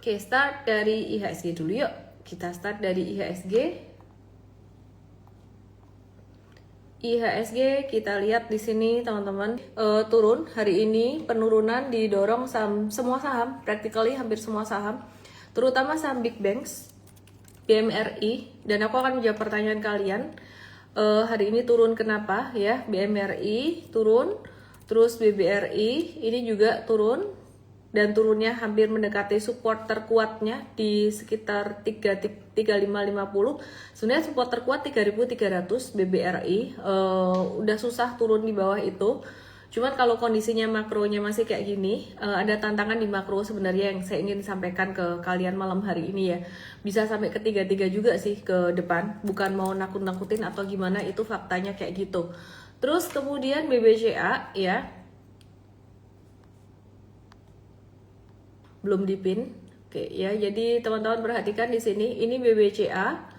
Oke, start dari IHSG dulu yuk. Kita start dari IHSG. IHSG kita lihat di sini teman-teman, turun hari ini. Penurunan didorong semua saham, practically hampir semua saham, terutama saham big banks, BMRI. Dan aku akan menjawab pertanyaan kalian, hari ini turun kenapa ya. BMRI turun, terus BBRI ini juga turun, dan turunnya hampir mendekati support terkuatnya di sekitar 3550. Sebenarnya support terkuat 3300 BBRI, udah susah turun di bawah itu. Cuman kalau kondisinya makronya masih kayak gini, ada tantangan di makro sebenarnya yang saya ingin sampaikan ke kalian malam hari ini ya. Bisa sampai ke 33 juga sih ke depan, bukan mau nakut-nakutin atau gimana, itu faktanya kayak gitu. Terus kemudian BBCA ya, belum dipin. Oke ya, jadi teman-teman perhatikan di sini, ini BBCA.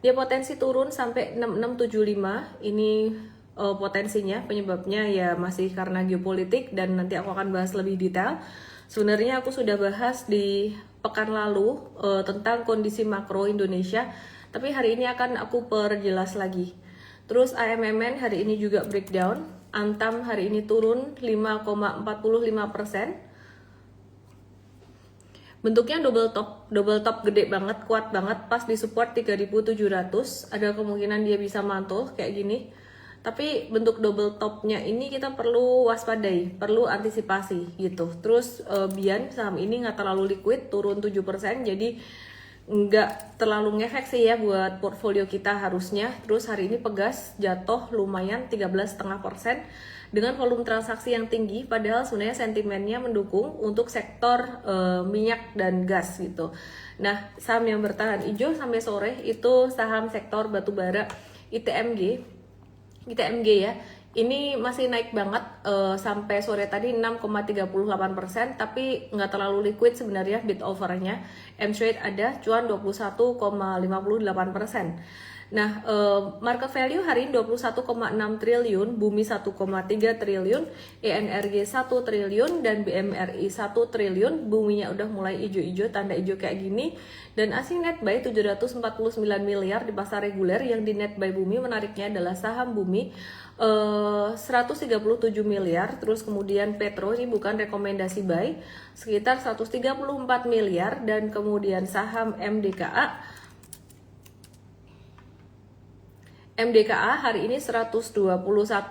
Dia potensi turun sampai 6675. Ini potensinya, penyebabnya ya masih karena geopolitik, dan nanti aku akan bahas lebih detail. Sebenarnya aku sudah bahas di pekan lalu tentang kondisi makro Indonesia, tapi hari ini akan aku perjelas lagi. Terus AMMN hari ini juga breakdown. Antam hari ini turun 5,45%. Bentuknya double top gede banget, kuat banget, pas di support 3700. Ada kemungkinan dia bisa mantul kayak gini. Tapi bentuk double topnya ini kita perlu waspadai, perlu antisipasi gitu. Terus Bian, saham ini nggak terlalu liquid, turun 7%, jadi nggak terlalu ngefek sih ya buat portfolio kita harusnya. Terus hari ini Pegas jatuh lumayan 13,5% dengan volume transaksi yang tinggi, padahal sebenarnya sentimennya mendukung untuk sektor minyak dan gas gitu. Nah, saham yang bertahan hijau sampai sore itu saham sektor batubara ITMG ya. Ini masih naik banget sampai sore tadi 6,38%, tapi nggak terlalu liquid sebenarnya bid overnya. M-Trade ada, cuan 21,58%. Nah, market value hari ini 21,6 triliun, Bumi 1,3 triliun, ENRG 1 triliun, dan BMRI 1 triliun. Buminya udah mulai hijau-hijau, tanda hijau kayak gini. Dan asing net buy 749 miliar di pasar reguler. Yang di net buy Bumi menariknya adalah saham Bumi 137 miliar. Terus kemudian Petro, ini bukan rekomendasi buy, sekitar 134 miliar. Dan kemudian saham MDKA hari ini 121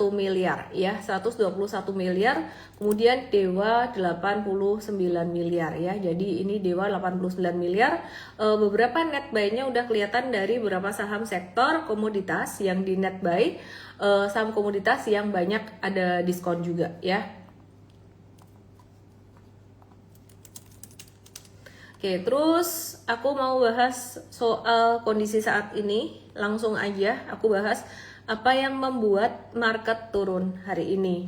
miliar ya, 121 miliar. Kemudian Dewa 89 miliar ya. Jadi ini Dewa 89 miliar. Beberapa net buy-nya udah kelihatan dari beberapa saham sektor komoditas yang di net buy, saham komoditas yang banyak ada diskon juga ya. Oke, terus aku mau bahas soal kondisi saat ini. Langsung aja aku bahas apa yang membuat market turun hari ini.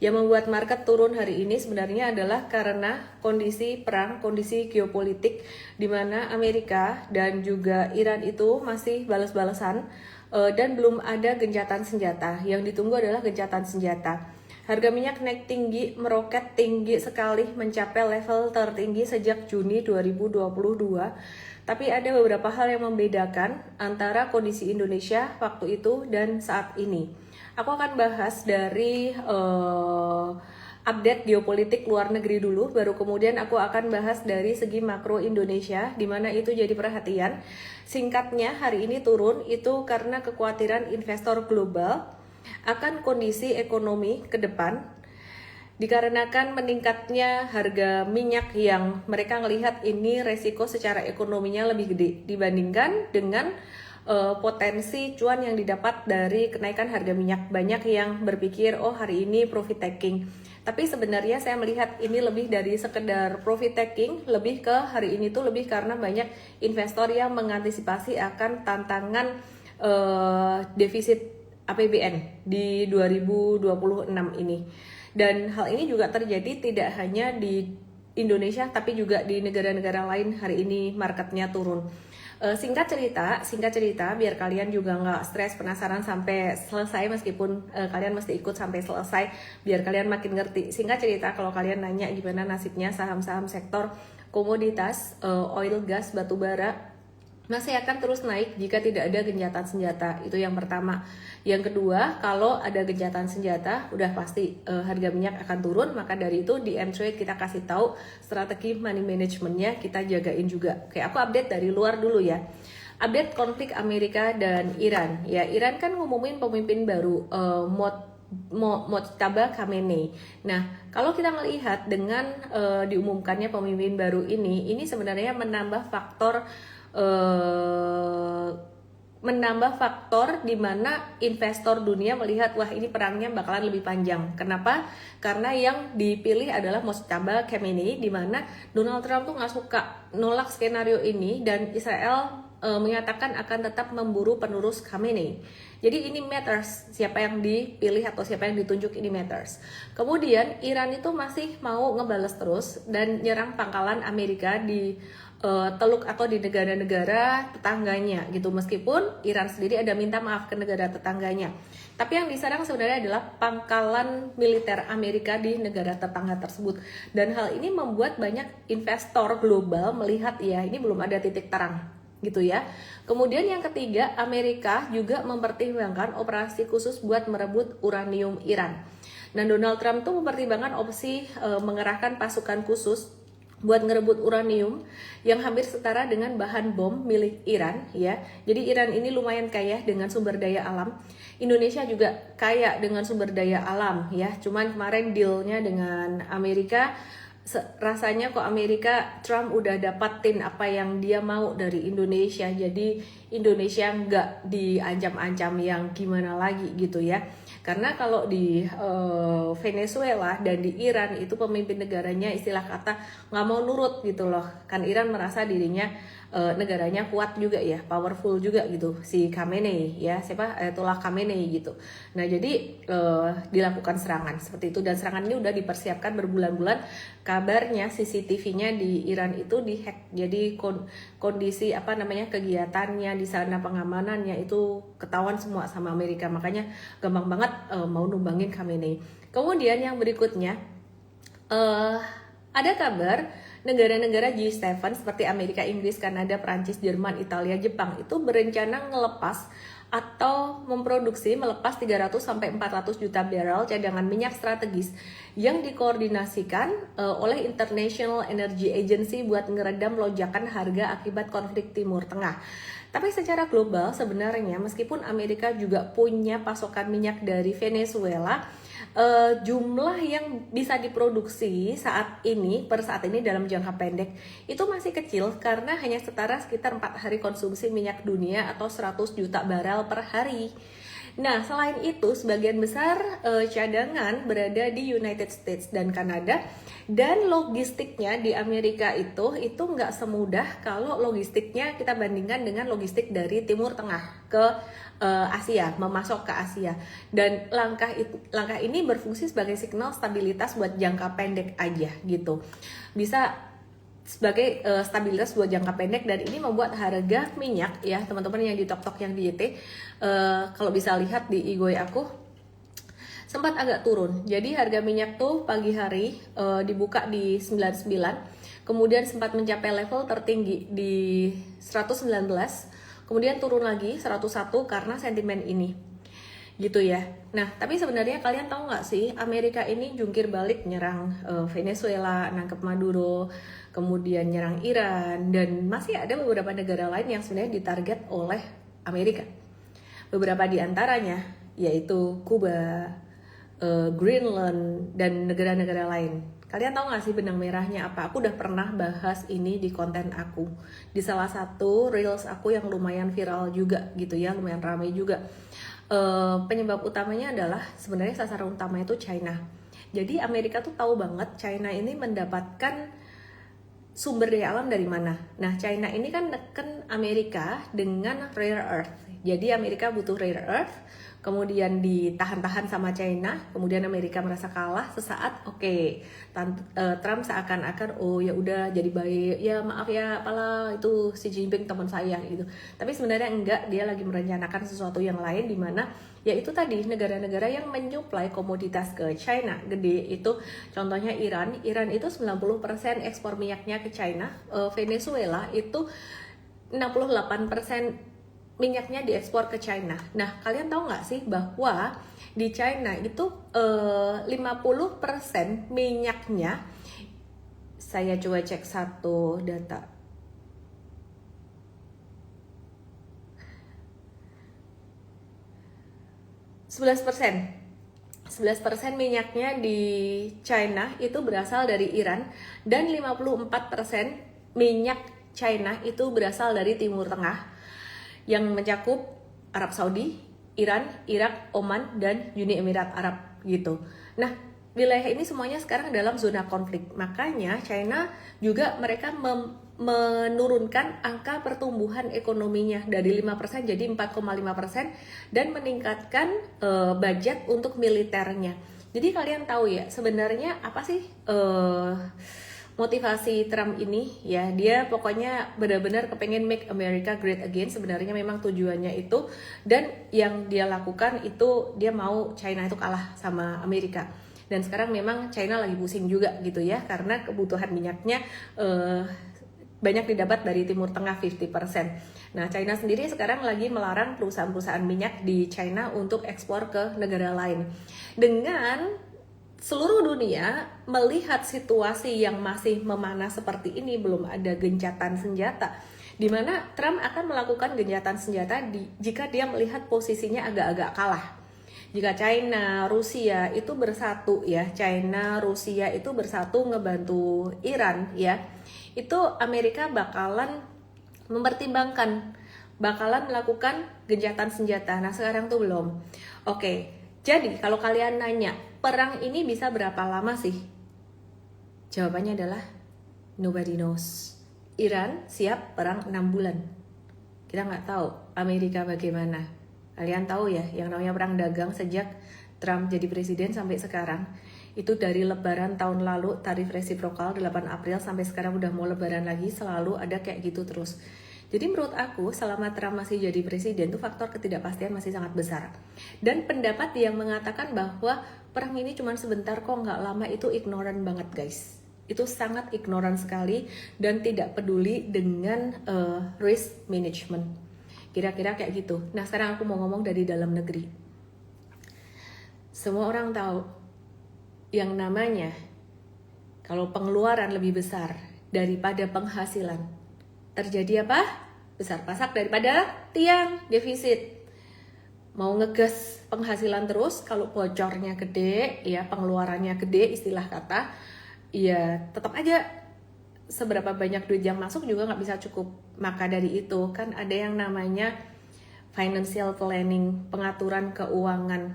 Yang membuat market turun hari ini sebenarnya adalah karena kondisi perang, kondisi geopolitik, di mana Amerika dan juga Iran itu masih balas-balasan, dan belum ada gencatan senjata. Yang ditunggu adalah gencatan senjata. Harga minyak naik tinggi, meroket tinggi sekali, mencapai level tertinggi sejak Juni 2022. Tapi ada beberapa hal yang membedakan antara kondisi Indonesia waktu itu dan saat ini. Aku akan bahas dari update geopolitik luar negeri dulu, baru kemudian aku akan bahas dari segi makro Indonesia, di mana itu jadi perhatian. Singkatnya, hari ini turun itu karena kekhawatiran investor global akan kondisi ekonomi ke depan, dikarenakan meningkatnya harga minyak yang mereka melihat ini resiko secara ekonominya lebih gede dibandingkan dengan potensi cuan yang didapat dari kenaikan harga minyak. Banyak yang berpikir, oh hari ini profit taking, tapi sebenarnya saya melihat ini lebih dari sekedar profit taking. Lebih ke hari ini tuh lebih karena banyak investor yang mengantisipasi akan tantangan defisit APBN di 2026 ini. Dan hal ini juga terjadi tidak hanya di Indonesia tapi juga di negara-negara lain hari ini marketnya turun. Singkat cerita biar kalian juga nggak stres penasaran sampai selesai, meskipun kalian mesti ikut sampai selesai biar kalian makin ngerti. Singkat cerita, kalau kalian nanya gimana nasibnya saham-saham sektor komoditas, oil, gas, batu bara, masih akan terus naik jika tidak ada gencatan senjata. Itu yang pertama. Yang kedua, kalau ada gencatan senjata, udah pasti harga minyak akan turun. Maka dari itu di M-Trade kita kasih tahu strategi money managementnya, kita jagain juga. Oke, aku update dari luar dulu ya. Update konflik Amerika dan Iran. Ya, Iran kan ngumumin pemimpin baru, Mojtaba Khamenei. Nah, kalau kita melihat dengan diumumkannya pemimpin baru ini sebenarnya menambah faktor di mana investor dunia melihat, wah ini perangnya bakalan lebih panjang. Kenapa? Karena yang dipilih adalah Mojtaba Khamenei, di mana Donald Trump tuh nggak suka, nolak skenario ini, dan Israel menyatakan akan tetap memburu penerus Khamenei. Jadi ini matters, siapa yang dipilih atau siapa yang ditunjuk ini matters. Kemudian Iran itu masih mau ngebales terus dan nyerang pangkalan Amerika di Teluk atau di negara-negara tetangganya gitu, meskipun Iran sendiri ada minta maaf ke negara tetangganya. Tapi yang diserang sebenarnya adalah pangkalan militer Amerika di negara tetangga tersebut. Dan hal ini membuat banyak investor global melihat ya ini belum ada titik terang gitu ya. Kemudian yang ketiga, Amerika juga mempertimbangkan operasi khusus buat merebut uranium Iran. Dan Donald Trump tuh mempertimbangkan opsi mengerahkan pasukan khusus buat ngerebut uranium yang hampir setara dengan bahan bom milik Iran ya. Jadi Iran ini lumayan kaya dengan sumber daya alam. Indonesia juga kaya dengan sumber daya alam ya. Cuman kemarin dealnya dengan Amerika, rasanya kok Amerika, Trump udah dapatin apa yang dia mau dari Indonesia. Jadi Indonesia nggak diancam-ancam yang gimana lagi gitu ya. Karena kalau di Venezuela dan di Iran itu pemimpin negaranya istilah kata nggak mau nurut gitu loh. Kan Iran merasa dirinya negaranya kuat juga ya, powerful juga gitu si Khamenei ya, siapa Ayatollah Khamenei gitu. Nah jadi dilakukan serangan seperti itu, dan serangan ini udah dipersiapkan berbulan-bulan. Kabarnya CCTV-nya di Iran itu dihack, jadi kondisi apa namanya kegiatannya di sana, pengamanannya itu ketahuan semua sama Amerika, makanya gampang banget mau numbangin Khamenei. Kemudian yang berikutnya ada kabar negara-negara G7 seperti Amerika, Inggris, Kanada, Prancis, Jerman, Italia, Jepang itu berencana ngelepas atau melepas 300 sampai 400 juta barrel cadangan minyak strategis yang dikoordinasikan oleh International Energy Agency buat ngeredam lonjakan harga akibat konflik Timur Tengah. Tapi secara global sebenarnya meskipun Amerika juga punya pasokan minyak dari Venezuela, jumlah yang bisa diproduksi per saat ini dalam jangka pendek itu masih kecil karena hanya setara sekitar 4 hari konsumsi minyak dunia atau 100 juta barel per hari. Nah, selain itu, sebagian besar cadangan berada di United States dan Kanada, dan logistiknya di Amerika itu nggak semudah kalau logistiknya kita bandingkan dengan logistik dari Timur Tengah ke Asia, memasok ke Asia. Dan langkah ini berfungsi sebagai signal stabilitas buat jangka pendek aja gitu. Bisa sebagai stabilitas buat jangka pendek, dan ini membuat harga minyak ya teman-teman yang di tok-tok yang di YT, kalau bisa lihat di Igoi aku sempat agak turun. Jadi harga minyak tuh pagi hari dibuka di 99, kemudian sempat mencapai level tertinggi di 119, kemudian turun lagi 101 karena sentimen ini gitu ya. Nah, tapi sebenarnya kalian tahu nggak sih, Amerika ini jungkir balik nyerang Venezuela, nangkep Maduro, kemudian nyerang Iran, dan masih ada beberapa negara lain yang sebenarnya ditarget oleh Amerika. Beberapa di antaranya yaitu Kuba, Greenland, dan negara-negara lain. Kalian tahu nggak sih benang merahnya apa? Aku udah pernah bahas ini di konten aku, di salah satu reels aku yang lumayan viral juga gitu ya, lumayan ramai juga. Penyebab utamanya adalah sebenarnya sasaran utamanya itu China. Jadi Amerika tuh tahu banget China ini mendapatkan sumber daya alam dari mana. Nah, China ini kan neken Amerika dengan rare earth. Jadi Amerika butuh rare earth, kemudian ditahan-tahan sama China, kemudian Amerika merasa kalah sesaat, oke, Trump seakan-akan oh ya udah jadi baik, ya maaf ya apalah itu Xi Jinping teman saya gitu. Tapi sebenarnya enggak, dia lagi merencanakan sesuatu yang lain di mana yaitu tadi negara-negara yang menyuplai komoditas ke China gede itu contohnya Iran itu 90% ekspor minyaknya ke China, Venezuela itu 68% minyaknya diekspor ke China. Nah, kalian tahu nggak sih bahwa di China itu 50% minyaknya, saya coba cek satu data. 11% minyaknya di China itu berasal dari Iran dan 54% minyak China itu berasal dari Timur Tengah yang mencakup Arab Saudi, Iran, Irak, Oman, dan Uni Emirat Arab gitu. Nah, wilayah ini semuanya sekarang dalam zona konflik. Makanya China juga mereka menurunkan angka pertumbuhan ekonominya dari 5% jadi 4,5% dan meningkatkan budget untuk militernya. Jadi kalian tahu ya sebenarnya apa sih motivasi Trump ini ya, dia pokoknya benar-benar kepengen make America great again. Sebenarnya memang tujuannya itu, dan yang dia lakukan itu dia mau China itu kalah sama Amerika. Dan sekarang memang China lagi pusing juga gitu ya, karena kebutuhan minyaknya banyak didapat dari Timur Tengah 50%. Nah, China sendiri sekarang lagi melarang perusahaan-perusahaan minyak di China untuk ekspor ke negara lain. Dengan seluruh dunia melihat situasi yang masih memanas seperti ini, belum ada gencatan senjata, di mana Trump akan melakukan gencatan senjata jika dia melihat posisinya agak-agak kalah. Jika China, Rusia itu bersatu ya, China, Rusia itu bersatu ngebantu Iran ya, itu Amerika bakalan mempertimbangkan, bakalan melakukan gencatan senjata. Nah, sekarang tuh belum. Oke, jadi kalau kalian nanya, perang ini bisa berapa lama sih? Jawabannya adalah nobody knows. Iran siap perang 6 bulan. Kita nggak tahu Amerika bagaimana. Kalian tahu ya, yang namanya perang dagang sejak Trump jadi presiden sampai sekarang, itu dari lebaran tahun lalu, tarif resiprokal 8 April sampai sekarang udah mau lebaran lagi, selalu ada kayak gitu terus. Jadi menurut aku selama Trump masih jadi presiden tuh faktor ketidakpastian masih sangat besar. Dan pendapat yang mengatakan bahwa perang ini cuma sebentar kok nggak lama itu ignoran banget guys. Itu sangat ignoran sekali dan tidak peduli dengan risk management. Kira-kira kayak gitu. Nah, sekarang aku mau ngomong dari dalam negeri. Semua orang tahu yang namanya kalau pengeluaran lebih besar daripada penghasilan, terjadi apa? Besar pasak daripada tiang, defisit. Mau ngegas penghasilan terus, kalau bocornya gede, ya pengeluarannya gede, istilah kata, ya tetap aja seberapa banyak duit yang masuk juga nggak bisa cukup. Maka dari itu kan ada yang namanya financial planning, pengaturan keuangan.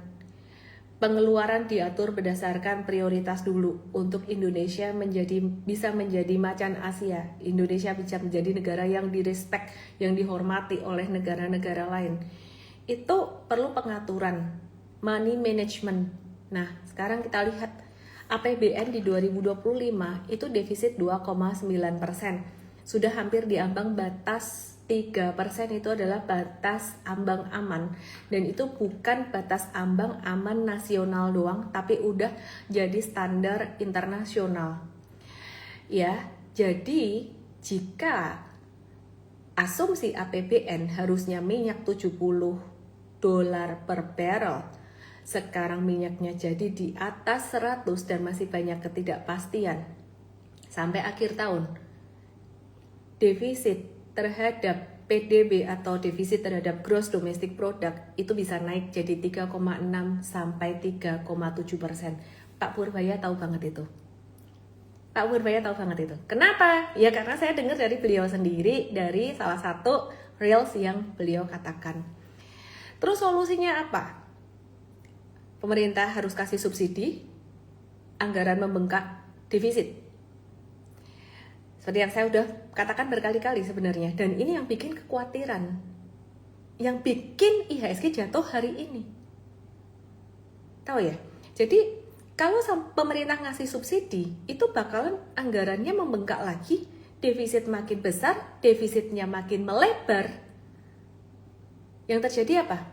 Pengeluaran diatur berdasarkan prioritas dulu. Untuk Indonesia bisa menjadi macan Asia. Indonesia bisa menjadi negara yang direspek, yang dihormati oleh negara-negara lain. Itu perlu pengaturan, money management. Nah, sekarang kita lihat APBN di 2025 itu defisit 2,9%. Sudah hampir di ambang batas 3% itu adalah batas ambang aman, dan itu bukan batas ambang aman nasional doang, tapi udah jadi standar internasional. Ya, jadi jika asumsi APBN harusnya minyak $70 per barrel, sekarang minyaknya jadi di atas 100 dan masih banyak ketidakpastian. Sampai akhir tahun, defisit terhadap PDB atau defisit terhadap gross domestic product itu bisa naik jadi 3,6 sampai 3,7%. Pak Purbaya tahu banget itu. Pak Purbaya tahu banget itu. Kenapa? Ya karena saya dengar dari beliau sendiri, dari salah satu reels yang beliau katakan. Terus solusinya apa? Pemerintah harus kasih subsidi, anggaran membengkak, defisit. Seperti yang saya udah katakan berkali-kali sebenarnya. Dan ini yang bikin kekhawatiran. Yang bikin IHSG jatuh hari ini. Tahu ya? Jadi kalau pemerintah ngasih subsidi, itu bakalan anggarannya membengkak lagi, defisit makin besar, defisitnya makin melebar. Yang terjadi apa?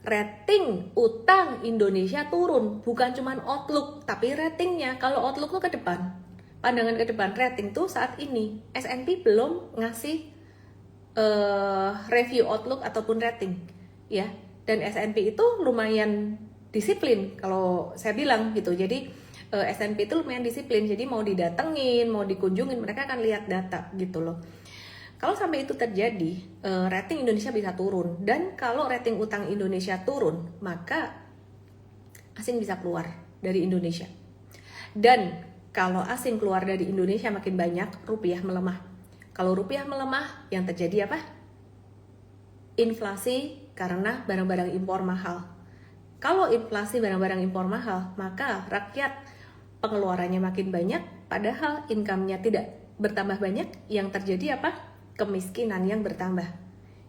Rating utang Indonesia turun, bukan cuma outlook, tapi ratingnya. Kalau outlook tuh ke depan, pandangan ke depan, rating tuh saat ini S&P belum ngasih review outlook ataupun rating, ya. Dan S&P itu lumayan disiplin kalau saya bilang gitu. Jadi S&P itu lumayan disiplin, jadi mau didatengin, mau dikunjungin, mereka akan lihat data gitu loh. Kalau sampai itu terjadi, rating Indonesia bisa turun. Dan kalau rating utang Indonesia turun, maka asing bisa keluar dari Indonesia. Dan kalau asing keluar dari Indonesia makin banyak, rupiah melemah. Kalau rupiah melemah, yang terjadi apa? Inflasi karena barang-barang impor mahal. Kalau inflasi barang-barang impor mahal, maka rakyat pengeluarannya makin banyak, padahal income-nya tidak bertambah banyak. Yang terjadi apa? Kemiskinan yang bertambah.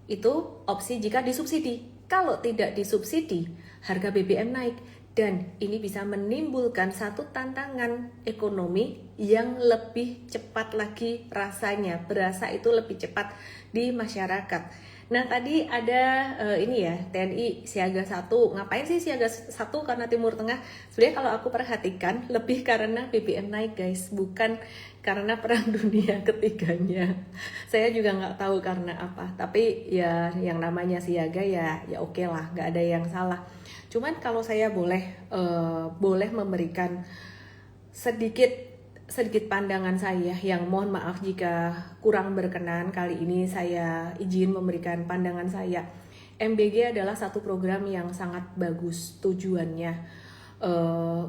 Itu opsi jika disubsidi. Kalau tidak disubsidi, harga BBM naik. Dan ini bisa menimbulkan satu tantangan ekonomi yang lebih cepat lagi rasanya. Berasa itu lebih cepat di masyarakat. Nah tadi ada ini ya, TNI siaga 1. Ngapain sih siaga 1? Karena Timur Tengah. Sebenarnya kalau aku perhatikan lebih karena BBM naik guys, bukan karena perang dunia ketiganya. Saya juga nggak tahu karena apa. Tapi ya yang namanya siaga ya oke lah, nggak ada yang salah. Cuman kalau saya boleh memberikan sedikit pandangan saya yang mohon maaf jika kurang berkenan, kali ini saya izin memberikan pandangan saya. MBG adalah satu program yang sangat bagus tujuannya.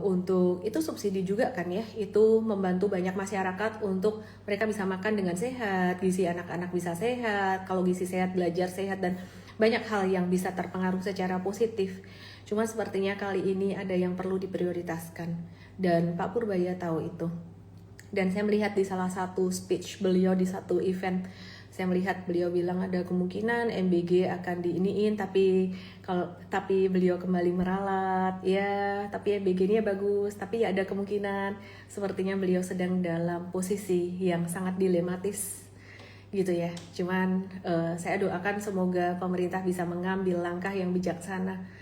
Untuk itu subsidi juga kan ya, itu membantu banyak masyarakat untuk mereka bisa makan dengan sehat, gizi anak-anak bisa sehat, kalau gizi sehat belajar sehat, dan banyak hal yang bisa terpengaruh secara positif. Cuma sepertinya kali ini ada yang perlu diprioritaskan dan Pak Purbaya tahu itu. Dan saya melihat di salah satu speech beliau di satu event, saya melihat beliau bilang ada kemungkinan MBG akan diiniin, tapi beliau kembali meralat, ya tapi MBG ini bagus, tapi ya ada kemungkinan. Sepertinya beliau sedang dalam posisi yang sangat dilematis gitu ya. Cuman saya doakan semoga pemerintah bisa mengambil langkah yang bijaksana.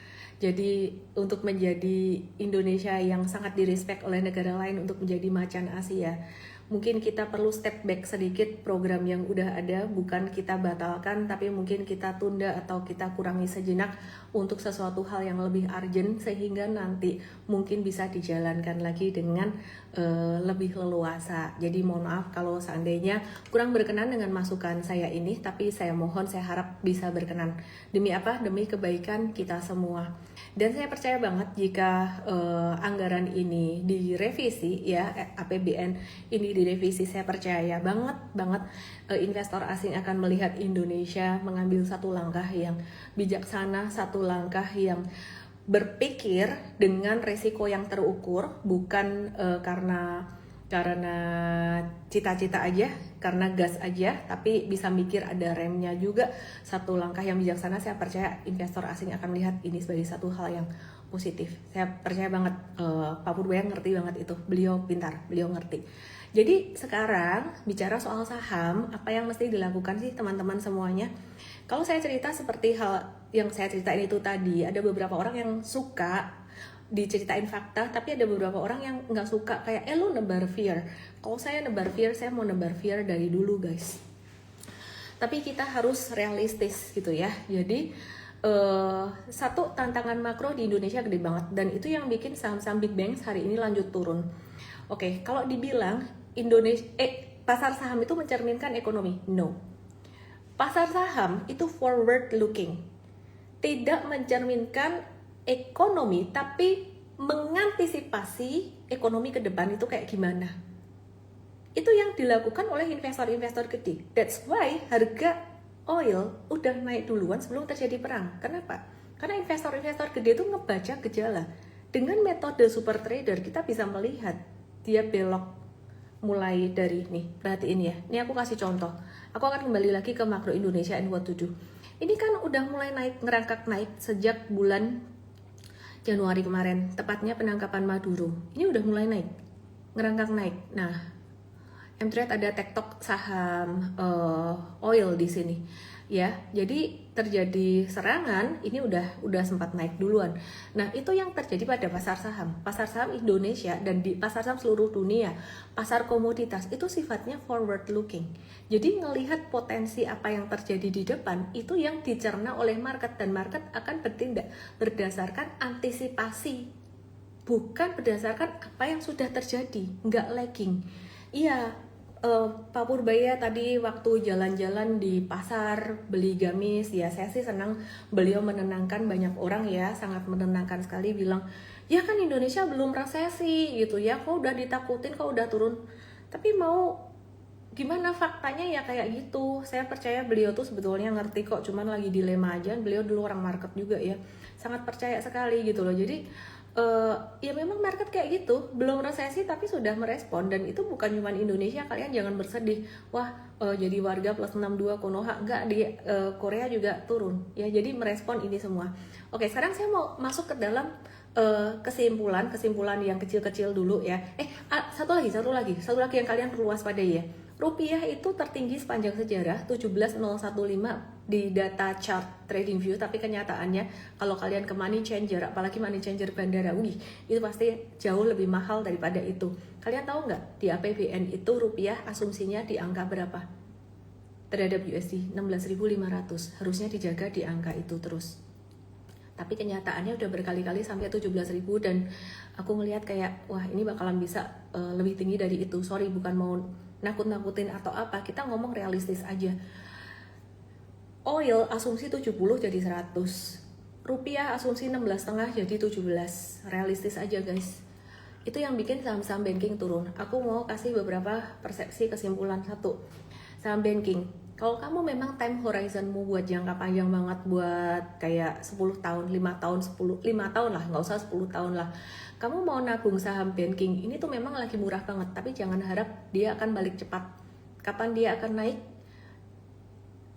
Jadi untuk menjadi Indonesia yang sangat direspek oleh negara lain, untuk menjadi macan Asia, mungkin kita perlu step back sedikit program yang udah ada, bukan kita batalkan, tapi mungkin kita tunda atau kita kurangi sejenak untuk sesuatu hal yang lebih urgent, sehingga nanti mungkin bisa dijalankan lagi dengan lebih leluasa. Jadi mohon maaf kalau seandainya kurang berkenan dengan masukan saya ini, tapi saya mohon, saya harap bisa berkenan. Demi apa? Demi kebaikan kita semua. Dan saya percaya banget jika anggaran ini direvisi ya, APBN ini direvisi, saya percaya banget investor asing akan melihat Indonesia mengambil satu langkah yang bijaksana, satu langkah yang berpikir dengan resiko yang terukur, bukan karena cita-cita aja, karena gas aja, tapi bisa mikir ada remnya juga. Satu langkah yang bijaksana, saya percaya investor asing akan melihat ini sebagai satu hal yang positif. Saya percaya banget Pak Purbaya ngerti banget itu, beliau pintar, beliau ngerti. Jadi sekarang bicara soal saham, apa yang mesti dilakukan sih teman-teman semuanya? Kalau saya cerita seperti hal yang saya ceritain itu tadi, ada beberapa orang yang suka diceritain fakta, tapi ada beberapa orang yang nggak suka, kayak lu nebar fear. Kalau saya nebar fear, saya mau nebar fear dari dulu guys. Tapi kita harus realistis gitu ya. Jadi satu tantangan makro di Indonesia gede banget, dan itu yang bikin saham-saham big banks hari ini lanjut turun. Oke, kalau dibilang pasar saham itu mencerminkan ekonomi, no. Pasar saham itu forward looking, tidak mencerminkan ekonomi, tapi mengantisipasi ekonomi ke depan itu kayak gimana. Itu yang dilakukan oleh investor-investor gede. That's why harga oil udah naik duluan sebelum terjadi perang. Kenapa? Karena investor-investor gede itu ngebaca gejala. Dengan metode super trader kita bisa melihat dia belok mulai dari nih, perhatiin ya. Ini aku kasih contoh. Aku akan kembali lagi ke makro Indonesia and what to do. Ini kan udah mulai naik, ngerangkak naik sejak bulan Januari kemarin, tepatnya penangkapan Maduro. Ini udah mulai naik, ngerangkak naik. Nah, M-Trade ada tektok saham oil di sini, ya. Jadi terjadi serangan, ini udah sempat naik duluan. Nah, itu yang terjadi pada pasar saham Indonesia dan di pasar saham seluruh dunia, pasar komoditas itu sifatnya forward looking. Jadi ngelihat potensi apa yang terjadi di depan itu yang dicerna oleh market, dan market akan bertindak berdasarkan antisipasi, bukan berdasarkan apa yang sudah terjadi, nggak lagging. Iya, Pak Purbaya tadi waktu jalan-jalan di pasar beli gamis, ya saya sih senang beliau menenangkan banyak orang ya, sangat menenangkan sekali, bilang ya kan Indonesia belum resesi gitu ya, kok udah ditakutin, kok udah turun. Tapi mau gimana faktanya ya kayak gitu. Saya percaya beliau tuh sebetulnya ngerti kok, cuman lagi dilema aja. Beliau dulu orang market juga ya, sangat percaya sekali gitu loh. Jadi ya memang market kayak gitu, belum resesi tapi sudah merespon, dan itu bukan cuma Indonesia. Kalian jangan bersedih, wah jadi warga plus 62 Konoha, enggak, di Korea juga turun ya. Jadi merespon ini semua. Oke, sekarang saya mau masuk ke dalam kesimpulan yang kecil-kecil dulu ya. Satu lagi yang kalian perlu waspadai ya. Rupiah itu tertinggi sepanjang sejarah 17.015 di data chart TradingView, tapi kenyataannya kalau kalian ke money changer, apalagi money changer bandara, itu pasti jauh lebih mahal daripada itu. Kalian tahu nggak di APBN itu rupiah asumsinya di angka berapa terhadap USD? 16.500, harusnya dijaga di angka itu terus. Tapi kenyataannya udah berkali-kali sampai 17.000, dan aku ngelihat kayak wah ini bakalan bisa lebih tinggi dari itu. Sorry, bukan mau nakut-nakutin atau apa, kita ngomong realistis aja. Oil asumsi 70 jadi 100, rupiah asumsi 16,5 jadi 17. Realistis aja guys. Itu yang bikin saham-saham banking turun. Aku mau kasih beberapa persepsi kesimpulan. Satu, saham banking, kalau kamu memang time horizonmu buat jangka panjang banget, buat kayak 10 tahun, 5 tahun, 5 tahun lah, nggak usah 10 tahun lah, kamu mau nabung saham banking, ini tuh memang lagi murah banget, tapi jangan harap dia akan balik cepat. Kapan dia akan naik?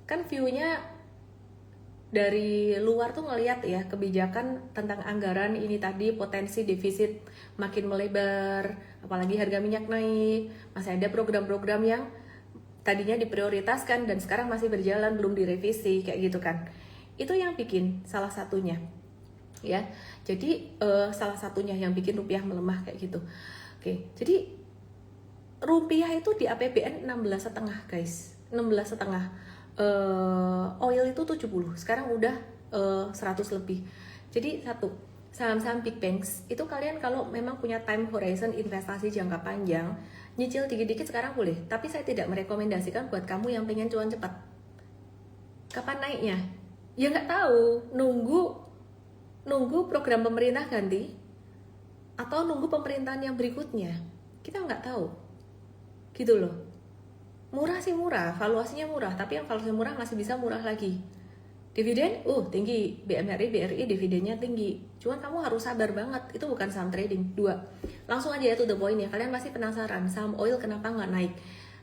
Kan view-nya dari luar tuh ngelihat ya, kebijakan tentang anggaran ini tadi, potensi defisit makin melebar, apalagi harga minyak naik, masih ada program-program yang tadinya diprioritaskan dan sekarang masih berjalan, belum direvisi kayak gitu kan. Itu yang bikin salah satunya ya. Jadi salah satunya yang bikin rupiah melemah kayak gitu. Oke, jadi rupiah itu di APBN 16,5 guys, 16,5. Oil itu 70, sekarang udah 100 lebih. Jadi satu, saham-saham big banks itu kalian kalau memang punya time horizon investasi jangka panjang, nyicil dikit-dikit sekarang boleh, tapi saya tidak merekomendasikan buat kamu yang pengen cuan cepat. Kapan naiknya? Ya nggak tahu, nunggu program pemerintah ganti atau nunggu pemerintahan yang berikutnya, kita nggak tahu gitu loh. Murah sih murah, valuasinya murah, tapi yang valuasinya murah masih bisa murah lagi. Dividen, tinggi, BRI dividennya tinggi. Cuman kamu harus sabar banget, itu bukan saham trading. 2, langsung aja ya to the point ya. Kalian pasti penasaran, saham oil kenapa nggak naik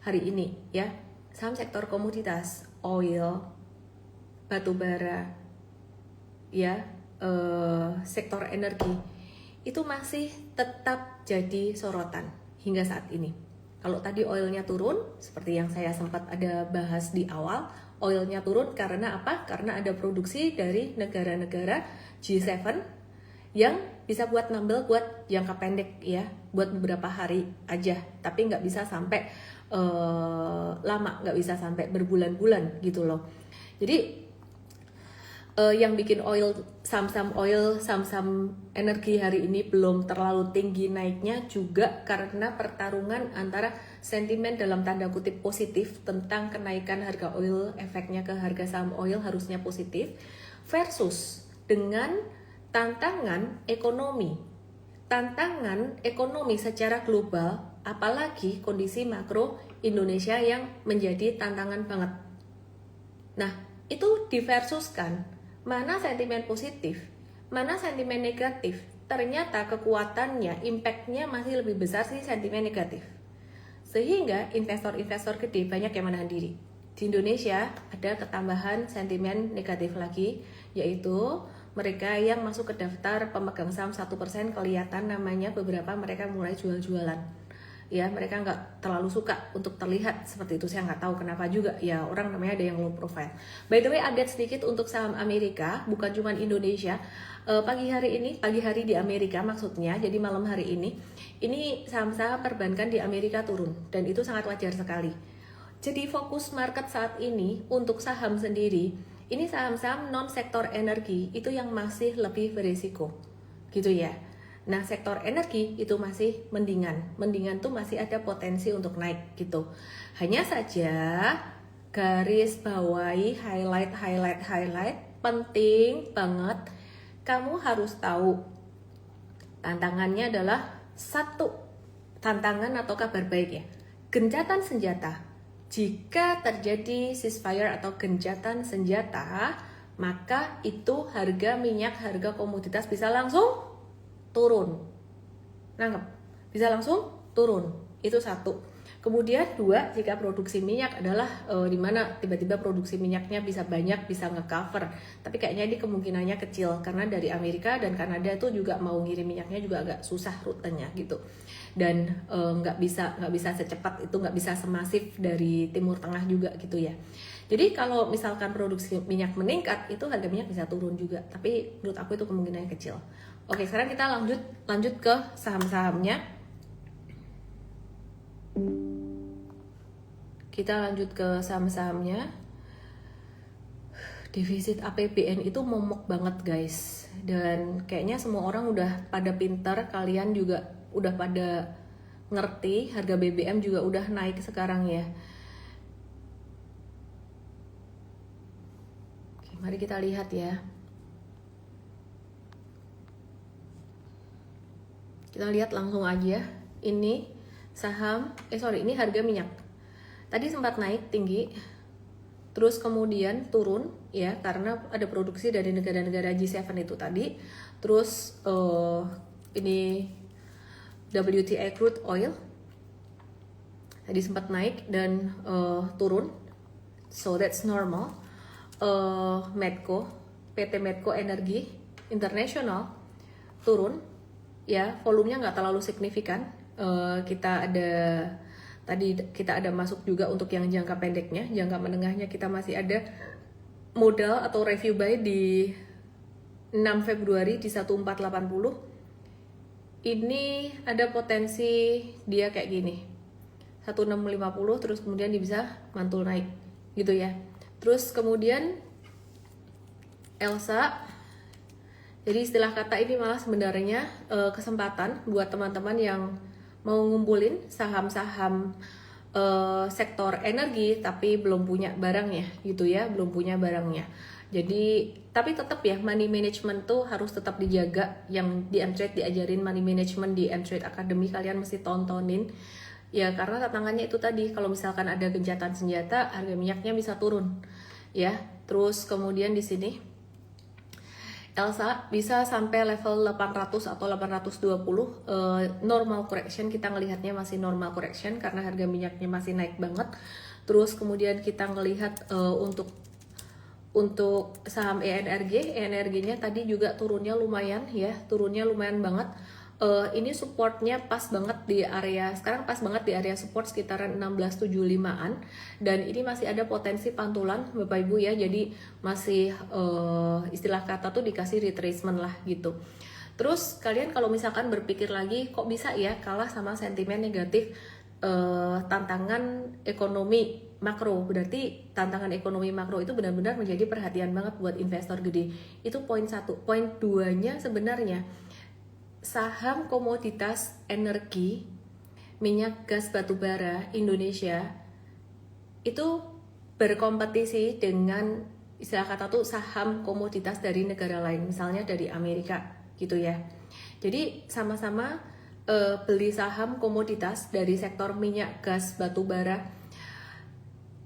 hari ini ya? Saham sektor komoditas, oil, batu bara, ya, sektor energi, itu masih tetap jadi sorotan hingga saat ini. Kalau tadi oilnya turun, seperti yang saya sempat ada bahas di awal, oilnya turun karena apa? Karena ada produksi dari negara-negara G7 yang bisa buat nambel buat jangka pendek ya, buat beberapa hari aja, tapi nggak bisa sampai lama, nggak bisa sampai berbulan-bulan gitu loh. Jadi yang bikin saham-saham energi hari ini belum terlalu tinggi naiknya juga karena pertarungan antara sentimen dalam tanda kutip positif tentang kenaikan harga oil, efeknya ke harga saham oil harusnya positif, versus dengan tantangan ekonomi secara global, apalagi kondisi makro Indonesia yang menjadi tantangan banget. Nah, itu diversuskan, mana sentimen positif, mana sentimen negatif. Ternyata kekuatannya, impactnya masih lebih besar sih sentimen negatif. Sehingga investor-investor gede banyak yang menahan diri. Di Indonesia ada ketambahan sentimen negatif lagi, yaitu mereka yang masuk ke daftar pemegang saham 1% kelihatan namanya beberapa mereka mulai jual-jualan. Ya, mereka nggak terlalu suka untuk terlihat seperti itu. Saya nggak tahu kenapa juga. Ya, orang namanya ada yang low profile. By the way, update sedikit untuk saham Amerika, bukan cuma Indonesia. Pagi hari di Amerika maksudnya, jadi malam hari ini saham-saham perbankan di Amerika turun. Dan itu sangat wajar sekali. Jadi fokus market saat ini untuk saham sendiri, ini saham-saham non-sektor energi itu yang masih lebih berisiko. Gitu ya. Nah, sektor energi itu masih mendingan tuh masih ada potensi untuk naik gitu. Hanya saja garis bawahi highlight penting banget. Kamu harus tahu tantangannya adalah satu tantangan atau kabar baik ya. Gencatan senjata. Jika terjadi ceasefire atau gencatan senjata, maka itu harga minyak, harga komoditas bisa langsung turun. Nangkep? Bisa langsung turun. Itu satu. Kemudian dua, jika produksi minyak adalah di mana tiba-tiba produksi minyaknya bisa banyak, bisa ngecover. Tapi kayaknya ini kemungkinannya kecil karena dari Amerika dan Kanada itu juga mau ngirim minyaknya juga agak susah rutenya gitu. Dan nggak bisa secepat itu, nggak bisa semasif dari Timur Tengah juga gitu ya. Jadi kalau misalkan produksi minyak meningkat, itu harga minyak bisa turun juga. Tapi menurut aku itu kemungkinannya kecil. Oke, sekarang kita lanjut ke saham-sahamnya. Kita lanjut ke saham-sahamnya. Defisit APBN itu momok banget guys. Dan kayaknya semua orang udah pada pintar, kalian juga udah pada ngerti, harga BBM juga udah naik sekarang ya. Oke, mari kita lihat ya. Kita lihat langsung aja. Ini saham, ini harga minyak. Tadi sempat naik tinggi, terus kemudian turun ya karena ada produksi dari negara-negara G7 itu tadi. Terus ini WTI crude oil tadi sempat naik dan turun, so that's normal. PT Medco Energi International turun ya, volumenya nggak terlalu signifikan. Kita ada masuk juga untuk yang jangka pendeknya, jangka menengahnya kita masih ada modal atau review buy di 6 Februari di 1480. Ini ada potensi dia kayak gini 1650, terus kemudian dia bisa mantul naik gitu ya. Terus kemudian Elsa, jadi istilah kata ini malah sebenarnya kesempatan buat teman-teman yang mau ngumpulin saham-saham sektor energi tapi belum punya barangnya gitu ya, belum punya barangnya. Jadi tapi tetap ya, money management tuh harus tetap dijaga. Yang di M-Trade diajarin money management di M-Trade Academy, kalian mesti tontonin ya, karena tantangannya itu tadi, kalau misalkan ada gencatan senjata harga minyaknya bisa turun ya. Terus kemudian di sini Elsa bisa sampai level 800 atau 820. Normal correction, kita ngelihatnya masih normal correction karena harga minyaknya masih naik banget. Terus kemudian kita ngelihat untuk saham ENRG-nya tadi juga turunnya lumayan ya, turunnya lumayan banget. Ini supportnya pas banget di area, sekarang pas banget di area support sekitaran 1675-an, dan ini masih ada potensi pantulan Bapak Ibu ya, jadi masih istilah kata tuh dikasih retracement lah gitu. Terus kalian kalau misalkan berpikir lagi, kok bisa ya kalah sama sentimen negatif tantangan ekonomi makro, berarti tantangan ekonomi makro itu benar-benar menjadi perhatian banget buat investor gede. Itu poin 1. Poin 2-nya sebenarnya saham komoditas energi, minyak, gas, batu bara Indonesia itu berkompetisi dengan istilah kata tuh saham komoditas dari negara lain, misalnya dari Amerika gitu ya. Jadi sama-sama beli saham komoditas dari sektor minyak, gas, batu bara.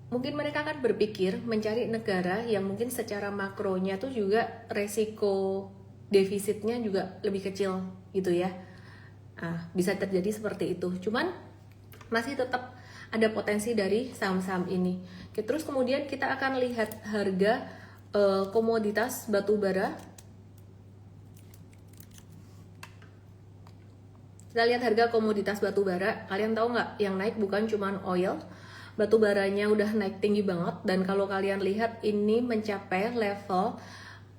Mungkin mereka akan berpikir mencari negara yang mungkin secara makronya tuh juga resiko defisitnya juga lebih kecil gitu ya. Bisa terjadi seperti itu. Cuman masih tetap ada potensi dari saham-saham ini. Oke, terus kemudian kita akan lihat harga komoditas batu bara Kita lihat harga komoditas batu bara. Kalian tahu nggak, yang naik bukan cuman oil, batu baranya udah naik tinggi banget. Dan kalau kalian lihat ini mencapai level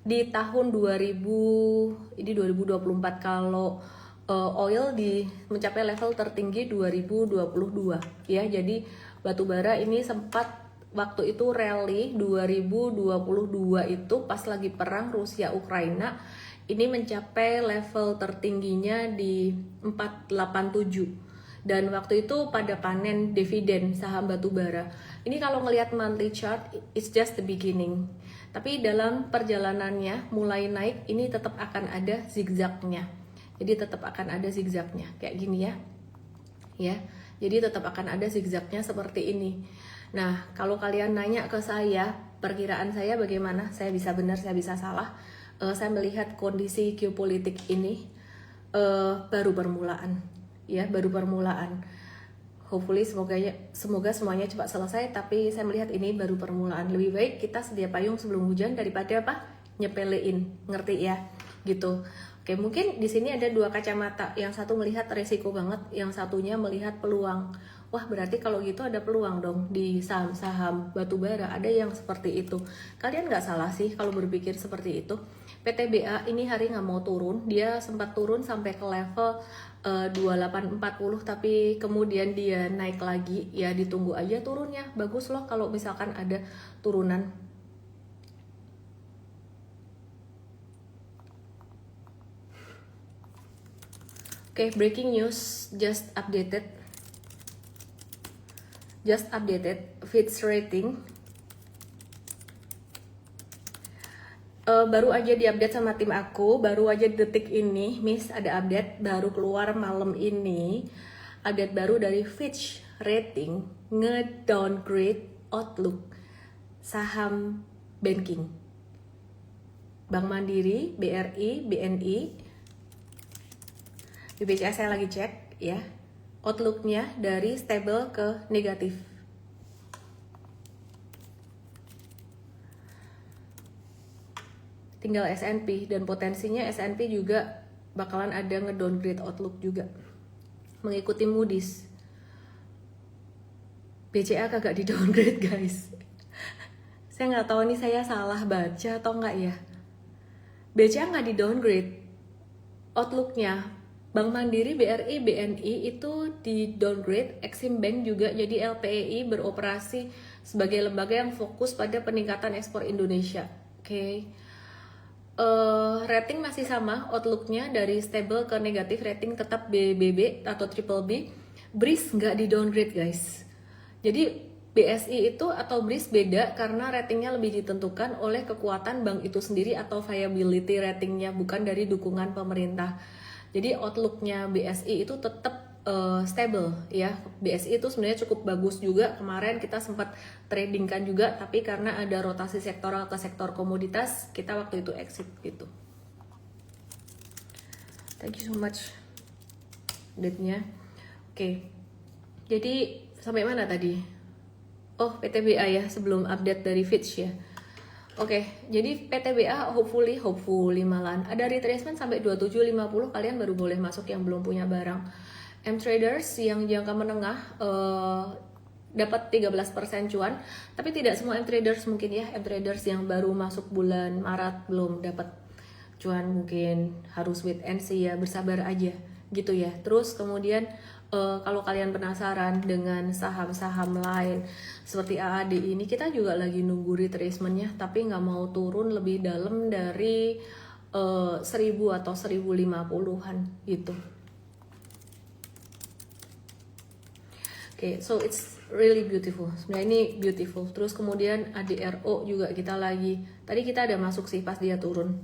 di tahun 2024, kalau oil mencapai level tertinggi 2022 ya. Jadi batu bara ini sempat waktu itu rally 2022 itu pas lagi perang Rusia Ukraina, ini mencapai level tertingginya di 487, dan waktu itu pada panen dividen saham batubara. Ini kalau ngelihat monthly chart, it's just the beginning. Tapi dalam perjalanannya mulai naik, ini tetap akan ada zigzagnya. Jadi tetap akan ada zigzagnya kayak gini ya. Ya. Jadi tetap akan ada zigzagnya seperti ini. Nah, kalau kalian nanya ke saya, perkiraan saya bagaimana? Saya bisa benar, saya bisa salah. Saya melihat kondisi geopolitik ini baru permulaan, ya, baru permulaan. Hopefully semoga semuanya cepat selesai, tapi saya melihat ini baru permulaan. Lebih baik kita sedia payung sebelum hujan daripada apa? Nyepelein, ngerti ya? Gitu. Oke, mungkin di sini ada dua kacamata. Yang satu melihat resiko banget, yang satunya melihat peluang. Wah, berarti kalau gitu ada peluang dong di saham-saham batubara. Ada yang seperti itu. Kalian nggak salah sih kalau berpikir seperti itu. PTBA ini hari nggak mau turun. Dia sempat turun sampai ke level 2840, tapi kemudian dia naik lagi. Ya ditunggu aja turunnya. Bagus loh kalau misalkan ada turunan. Oke, breaking news just updated. Fitch rating baru aja diupdate sama tim aku, baru aja detik ini, Miss, ada update baru keluar malam ini. Update baru dari Fitch rating nge-downgrade outlook saham banking, Bank Mandiri, BRI, BNI, BBCA saya lagi cek ya. Outlooknya dari stable ke negatif. Tinggal S&P, dan potensinya S&P juga bakalan ada ngedowngrade outlook juga, mengikuti Moody's. BCA kagak di downgrade guys. Saya nggak tahu nih saya salah baca atau nggak ya. BCA nggak di downgrade outlooknya. Bank Mandiri, BRI, BNI itu di downgrade. Exim Bank juga. Jadi LPEI beroperasi sebagai lembaga yang fokus pada peningkatan ekspor Indonesia. Oke. Rating masih sama, outlooknya dari stable ke negatif, rating tetap BBB atau triple B. BRIS nggak di downgrade guys. Jadi BSI itu atau BRIS beda karena ratingnya lebih ditentukan oleh kekuatan bank itu sendiri atau viability ratingnya, bukan dari dukungan pemerintah. Jadi outlooknya BSI itu tetap stable ya. BSI itu sebenarnya cukup bagus juga, kemarin kita sempat tradingkan juga, tapi karena ada rotasi sektoral ke sektor komoditas, kita waktu itu exit gitu. Thank you so much update-nya. Oke. Jadi sampai mana tadi? Oh, PTBA ya, sebelum update dari Fitch ya. Oke, jadi PTBA hopefully malan ada retracement sampai 2750, kalian baru boleh masuk yang belum punya barang. M-traders yang jangka menengah dapat 13% cuan, tapi tidak semua M-traders mungkin ya. M-traders yang baru masuk bulan Maret belum dapat cuan, mungkin harus wait and see ya, bersabar aja gitu ya. Terus kemudian kalau kalian penasaran dengan saham-saham lain seperti AAD ini, kita juga lagi nunggu retracementnya, tapi nggak mau turun lebih dalam dari 1000 atau 1050-an gitu. Oke, so it's really beautiful. Sebenarnya ini beautiful. Terus kemudian ADRO juga kita lagi, tadi kita ada masuk sih pas dia turun.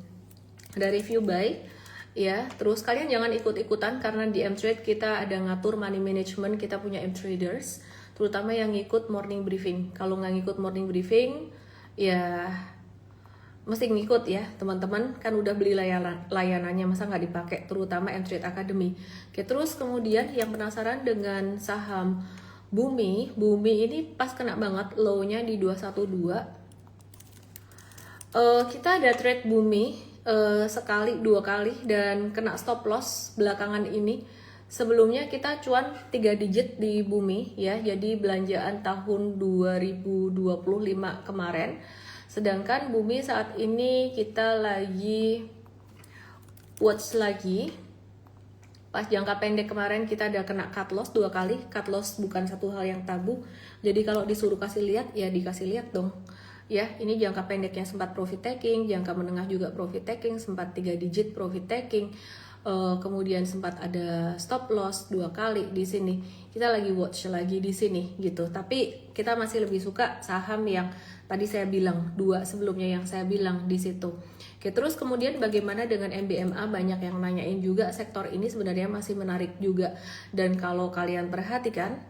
Ada review buy. Ya, terus kalian jangan ikut-ikutan karena di M-Trade kita ada ngatur money management, kita punya M-Traders, terutama yang ngikut morning briefing. Kalau nggak ngikut morning briefing, ya mesti ngikut ya teman-teman, kan udah beli layanannya, masa nggak dipakai, terutama M-Trade Academy. Oke, terus kemudian yang penasaran dengan saham Bumi ini pas kena banget low-nya di 212. Kita ada trade Bumi sekali, 2 kali, dan kena stop loss belakangan ini Sebelumnya kita cuan 3 digit di bumi ya, jadi belanjaan tahun 2025 kemarin. Sedangkan bumi saat ini kita lagi watch lagi. Pas jangka pendek kemarin kita ada kena cut loss 2 kali. Cut loss bukan satu hal yang tabu. Jadi kalau disuruh kasih lihat ya dikasih lihat dong. Ya, ini jangka pendeknya sempat profit taking, jangka menengah juga profit taking, sempat 3 digit profit taking. Kemudian sempat ada stop loss 2 kali di sini. Kita lagi watch lagi di sini gitu. Tapi kita masih lebih suka saham yang tadi saya bilang, 2 sebelumnya yang saya bilang di situ. Oke, terus kemudian bagaimana dengan MBMA? Banyak yang nanyain juga, sektor ini sebenarnya masih menarik juga. Dan kalau kalian perhatikan,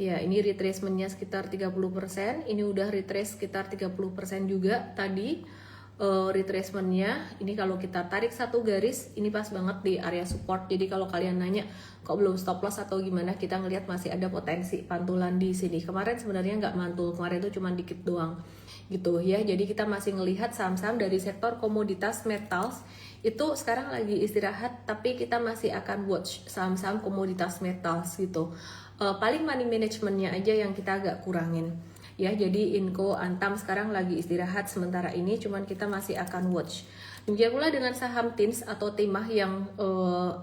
ya ini retracementnya sekitar 30%, ini udah retrace sekitar 30% juga tadi. Retracementnya ini kalau kita tarik satu garis ini pas banget di area support. Jadi kalau kalian nanya kok belum stop loss atau gimana, kita ngelihat masih ada potensi pantulan di sini. Kemarin sebenarnya nggak mantul, kemarin itu cuma dikit doang gitu ya. Jadi kita masih ngelihat saham-saham dari sektor komoditas metals itu sekarang lagi istirahat, tapi kita masih akan watch saham-saham komoditas metals gitu. Paling money managementnya aja yang kita agak kurangin. Ya, jadi Inco, Antam sekarang lagi istirahat sementara ini, cuman kita masih akan watch. Demikian pula dengan saham TINS atau timah yang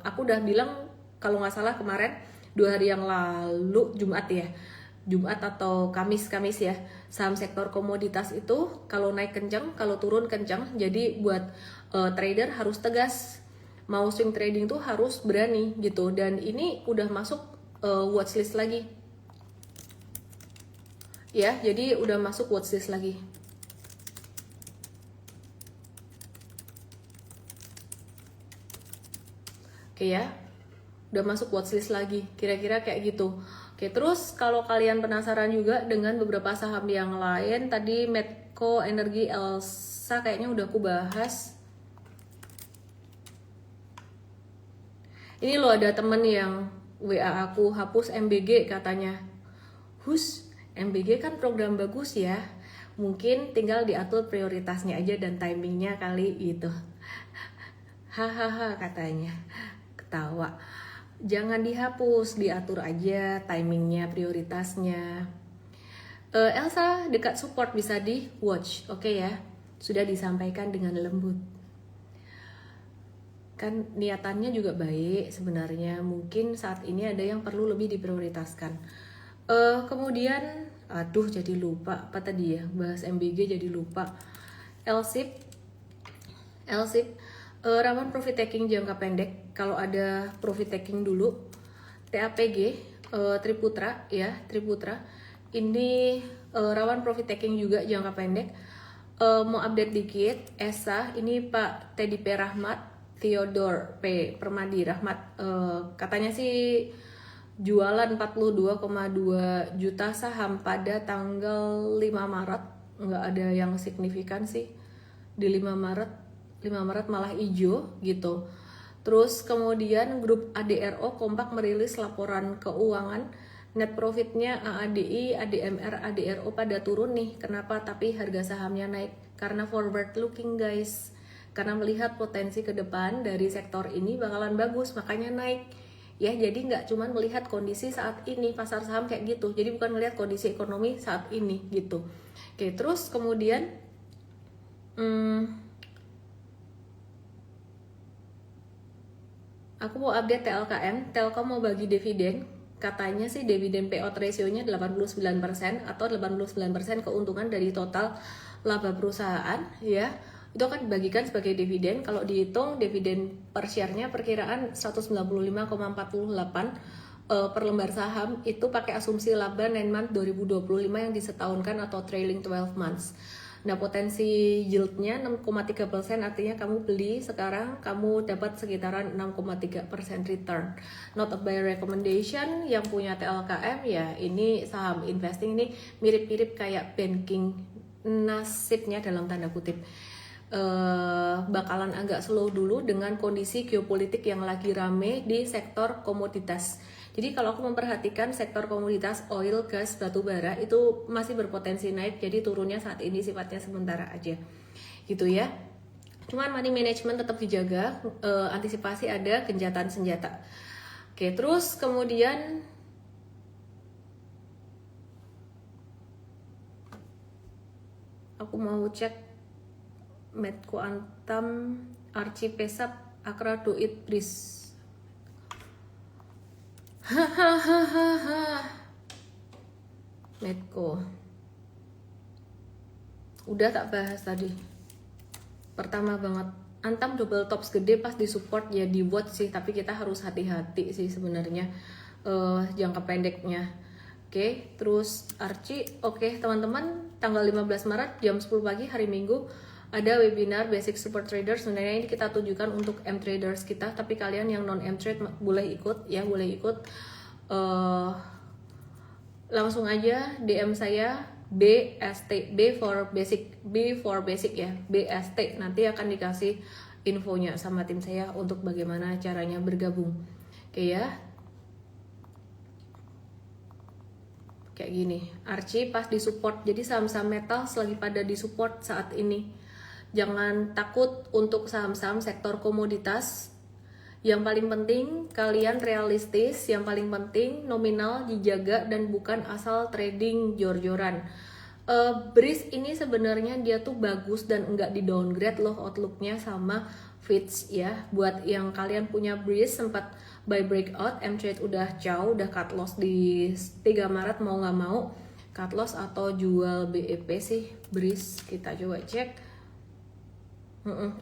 aku udah bilang kalau nggak salah kemarin 2 hari yang lalu, Jumat ya, Jumat atau Kamis ya, saham sektor komoditas itu kalau naik kencang, kalau turun kencang. Jadi buat trader harus tegas, mau swing trading tuh harus berani gitu. Dan ini udah masuk watchlist lagi. Ya, jadi udah masuk watchlist lagi. Oke ya, udah masuk watchlist lagi. Kira-kira kayak gitu. Oke, terus kalau kalian penasaran juga dengan beberapa saham yang lain, tadi Medco Energi Elsa kayaknya udah aku bahas. Ini loh ada temen yang WA aku, hapus MBG katanya. MBG kan program bagus ya, mungkin tinggal diatur prioritasnya aja dan timingnya kali gitu. Hahaha katanya, ketawa. Jangan dihapus, diatur aja timingnya, prioritasnya. Elsa dekat support bisa di watch, oke ya? Sudah disampaikan dengan lembut. Kan niatannya juga baik sebenarnya, mungkin saat ini ada yang perlu lebih diprioritaskan. Kemudian jadi lupa apa tadi ya, bahas MBG jadi lupa. LSIP rawan profit taking jangka pendek. Kalau ada profit taking dulu. TAPG Triputra ya, Triputra ini rawan profit taking juga jangka pendek. Mau update dikit, ESA ini Pak Teddy P. Rahmat, Theodore P. Permadi Rahmat, katanya sih jualan 42,2 juta saham pada tanggal 5 Maret. Nggak ada yang signifikan sih di 5 Maret malah hijau gitu. Terus kemudian grup ADRO kompak merilis laporan keuangan, net profitnya AADI, ADMR, ADRO pada turun nih. Kenapa? Tapi harga sahamnya naik karena forward looking guys, karena melihat potensi ke depan dari sektor ini bakalan bagus, makanya naik. Ya, jadi nggak cuma melihat kondisi saat ini pasar saham kayak gitu, jadi bukan melihat kondisi ekonomi saat ini gitu. Oke, terus kemudian aku mau update TLKM, Telkom mau bagi dividen, katanya sih dividen payout ratio-nya 89% atau 89% keuntungan dari total laba perusahaan ya. Itu akan dibagikan sebagai dividen. Kalau dihitung dividen per share-nya perkiraan 195,48 per lembar saham, itu pakai asumsi laba 9 month 2025 yang disetahunkan atau trailing 12 months. Nah, potensi yield-nya 6,3%, artinya kamu beli sekarang kamu dapat sekitaran 6,3% return. Not a buy recommendation. Yang punya TLKM ya ini saham investing ini mirip-mirip kayak banking, nasibnya dalam tanda kutip bakalan agak slow dulu dengan kondisi geopolitik yang lagi rame di sektor komoditas. Jadi kalau aku memperhatikan sektor komoditas oil, gas, batu bara itu masih berpotensi naik, jadi turunnya saat ini sifatnya sementara aja gitu ya. Cuman money management tetap dijaga, antisipasi ada gencatan senjata. Oke, terus kemudian aku mau cek Medco Antam, Archie Pesap, Akra Doit Bris. Hahaha. Medco. Udah tak bahas tadi. Pertama banget, Antam double tops gede pas di support ya di watch sih, tapi kita harus hati-hati sih sebenarnya jangka pendeknya. Oke, terus Archie, oke teman-teman, tanggal 15 Maret jam 10 pagi hari Minggu ada webinar basic super trader. Sebenarnya ini kita tunjukkan untuk M traders kita, tapi kalian yang non M trade boleh ikut ya, boleh ikut. Langsung aja DM saya BST, B for basic ya, BST, nanti akan dikasih infonya sama tim saya untuk bagaimana caranya bergabung. Oke ya, kayak gini. Archie pas di support, jadi saham-saham metal lagi pada di support saat ini. Jangan takut untuk saham-saham sektor komoditas. Yang paling penting kalian realistis, yang paling penting nominal dijaga dan bukan asal trading jor-joran. Breeze ini sebenarnya dia tuh bagus dan enggak di downgrade loh outlooknya sama Fitch ya. Buat yang kalian punya Breeze sempat buy breakout, M-Trade udah jauh, udah cut loss di 3 Maret mau nggak mau cut loss atau jual BEP sih Breeze. Kita coba cek.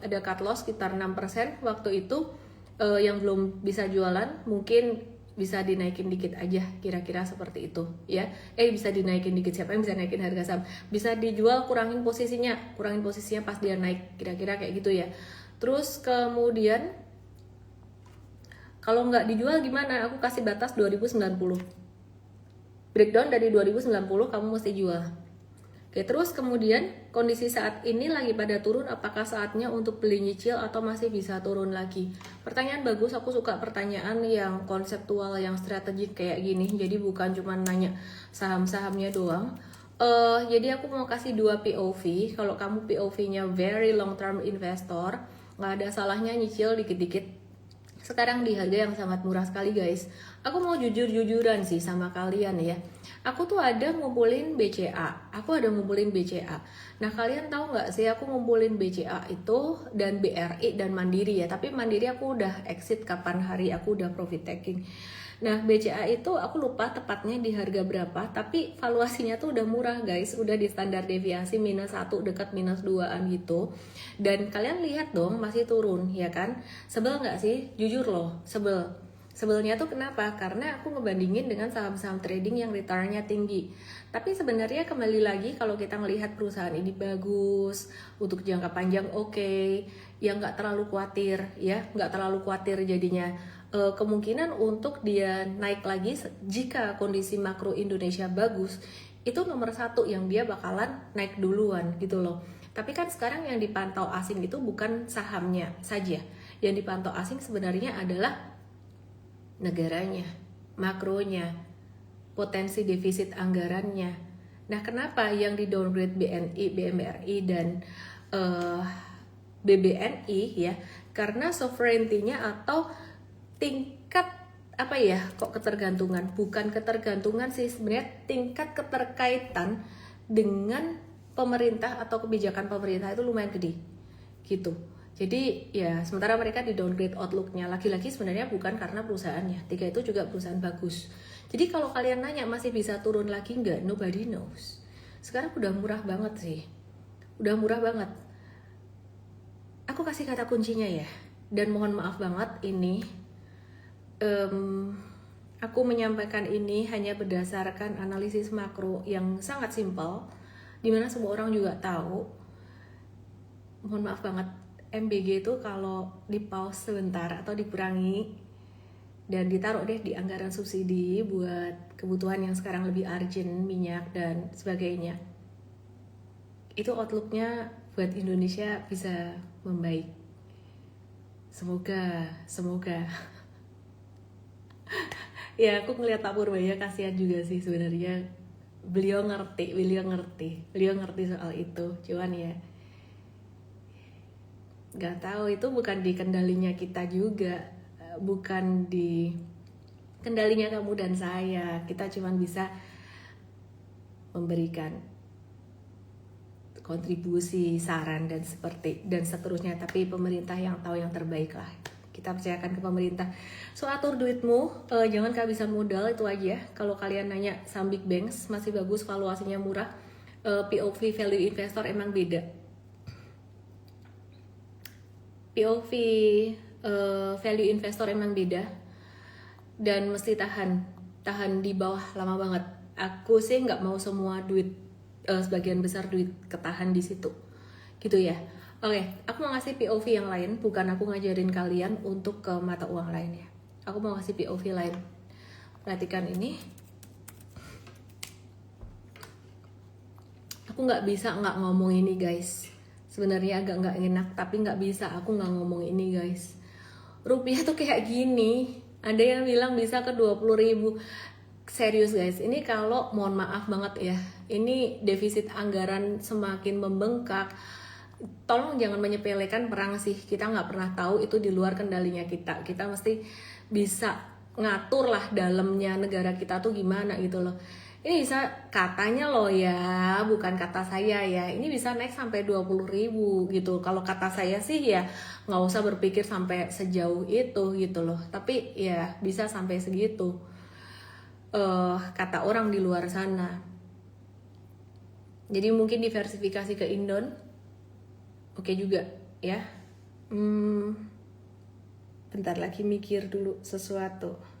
Ada cut loss sekitar 6% waktu itu. Yang belum bisa jualan mungkin bisa dinaikin dikit aja, kira-kira seperti itu ya. Bisa dinaikin dikit, siapa yang bisa naikin harga saham? Bisa dijual, kurangin posisinya pas dia naik, kira-kira kayak gitu ya. Terus kemudian kalau nggak dijual gimana? Aku kasih batas 2090, breakdown dari 2090 kamu mesti jual. Oke, terus kemudian kondisi saat ini lagi pada turun, apakah saatnya untuk beli nyicil atau masih bisa turun lagi? Pertanyaan bagus, aku suka pertanyaan yang konseptual, yang strategik kayak gini. Jadi bukan cuma nanya saham-sahamnya doang. Jadi aku mau kasih 2 POV. Kalau kamu POV-nya very long term investor, nggak ada salahnya nyicil dikit-dikit. Sekarang di harga yang sangat murah sekali guys. Aku mau jujur-jujuran sih sama kalian ya. Aku tuh ada ngumpulin BCA. Nah kalian tahu nggak sih aku ngumpulin BCA itu dan BRI dan Mandiri ya. Tapi Mandiri aku udah exit kapan hari, aku udah profit taking. Nah BCA itu aku lupa tepatnya di harga berapa, tapi valuasinya tuh udah murah guys, udah di standar deviasi -1 dekat -2an gitu. Dan kalian lihat dong masih turun ya kan? Sebel nggak sih? Jujur loh, sebel. Sebelnya tuh kenapa? Karena aku ngebandingin dengan saham-saham trading yang returnnya tinggi. Tapi sebenarnya kembali lagi kalau kita melihat perusahaan ini bagus, untuk jangka panjang oke, ya nggak terlalu khawatir ya, nggak terlalu khawatir jadinya. Kemungkinan untuk dia naik lagi jika kondisi makro Indonesia bagus, itu nomor 1 yang dia bakalan naik duluan gitu loh. Tapi kan sekarang yang dipantau asing itu bukan sahamnya saja, yang dipantau asing sebenarnya adalah negaranya, makronya, potensi defisit anggarannya. Nah, kenapa yang di downgrade BNI, BMRI dan BBNI ya? Karena sovereignty-nya atau tingkat apa ya? Kok ketergantungan? Bukan ketergantungan sih, sebenarnya tingkat keterkaitan dengan pemerintah atau kebijakan pemerintah itu lumayan gede, gitu. Jadi ya sementara mereka di downgrade outlooknya, lagi-lagi sebenarnya bukan karena perusahaannya, 3 itu juga perusahaan bagus. Jadi kalau kalian nanya masih bisa turun lagi nggak, nobody knows. Sekarang udah murah banget sih, udah murah banget. Aku kasih kata kuncinya ya, dan mohon maaf banget ini aku menyampaikan ini hanya berdasarkan analisis makro yang sangat simpel, dimana semua orang juga tahu. Mohon maaf banget, MBG itu kalau di pause sebentar atau dikurangi dan ditaruh deh di anggaran subsidi buat kebutuhan yang sekarang lebih urgent, minyak dan sebagainya, itu outlooknya buat Indonesia bisa membaik. Semoga ya aku ngeliat Pak Purbaya kasihan juga sih sebenarnya. Beliau ngerti soal itu, cuman ya Nggak tahu, itu bukan di kendalinya kita juga, bukan di kendalinya kamu dan saya. Kita cuma bisa memberikan kontribusi, saran dan seterusnya. Tapi pemerintah yang tahu yang terbaik lah. Kita percayakan ke pemerintah. So atur duitmu, jangan kehabisan modal, itu aja. Kalau kalian nanya saham big banks masih bagus, valuasinya murah. POV value investor emang beda. POV value investor emang beda dan mesti tahan di bawah lama banget. Aku sih nggak mau semua duit, sebagian besar duit ketahan di situ, gitu ya. Oke, aku mau ngasih POV yang lain, bukan aku ngajarin kalian untuk ke mata uang lain ya. Aku mau ngasih POV lain. Perhatikan ini. Aku nggak bisa nggak ngomong ini guys. Sebenarnya agak nggak enak, tapi nggak bisa aku nggak ngomong ini guys. Rupiah tuh kayak gini. Ada yang bilang bisa ke 20.000. Serius guys, ini kalau mohon maaf banget ya, ini defisit anggaran semakin membengkak. Tolong jangan menyepelekan perang sih. Kita nggak pernah tahu, itu di luar kendalinya kita. Kita mesti bisa ngatur lah dalamnya negara kita tuh gimana gitu loh. Ini bisa katanya loh ya, bukan kata saya ya. Ini bisa naik sampai 20.000 gitu. Kalau kata saya sih ya nggak usah berpikir sampai sejauh itu gitu loh. Tapi ya bisa sampai segitu. Kata orang di luar sana. Jadi mungkin diversifikasi ke Indon. Oke juga ya. Bentar lagi mikir dulu sesuatu.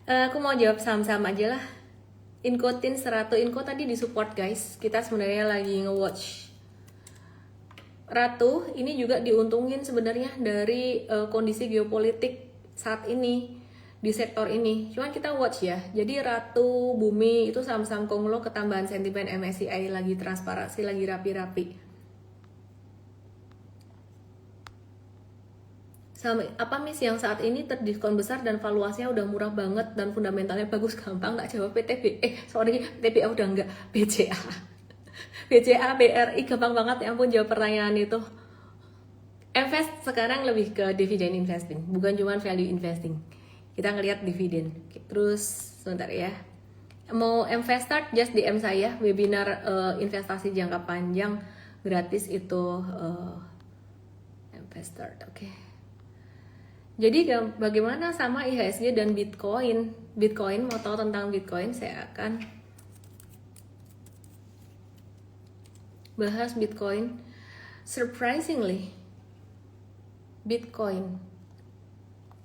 Aku mau jawab saham-saham aja lah. Incotin 100, Inco tadi disupport guys. Kita sebenarnya lagi nge-watch. Ratu ini juga diuntungin sebenarnya dari kondisi geopolitik saat ini di sektor ini. Cuman kita watch ya. Jadi Ratu, Bumi itu saham-saham konglo ketambahan sentimen MSCI lagi transparansi, lagi rapi-rapi. Sama apa Miss yang saat ini terdiskon besar dan valuasinya udah murah banget dan fundamentalnya bagus, gampang nggak jawab PTB? Sorry, PTBA udah nggak, BCA. BCA, BRI gampang banget, ya ampun jawab pertanyaan itu. Invest sekarang lebih ke dividend investing, bukan cuma value investing. Kita ngelihat dividen. Terus sebentar ya. Mau invest start, just DM saya, webinar investasi jangka panjang gratis itu invest start, oke. Jadi bagaimana sama IHSG dan Bitcoin? Bitcoin, mau tahu tentang Bitcoin, saya akan bahas Bitcoin. Surprisingly, Bitcoin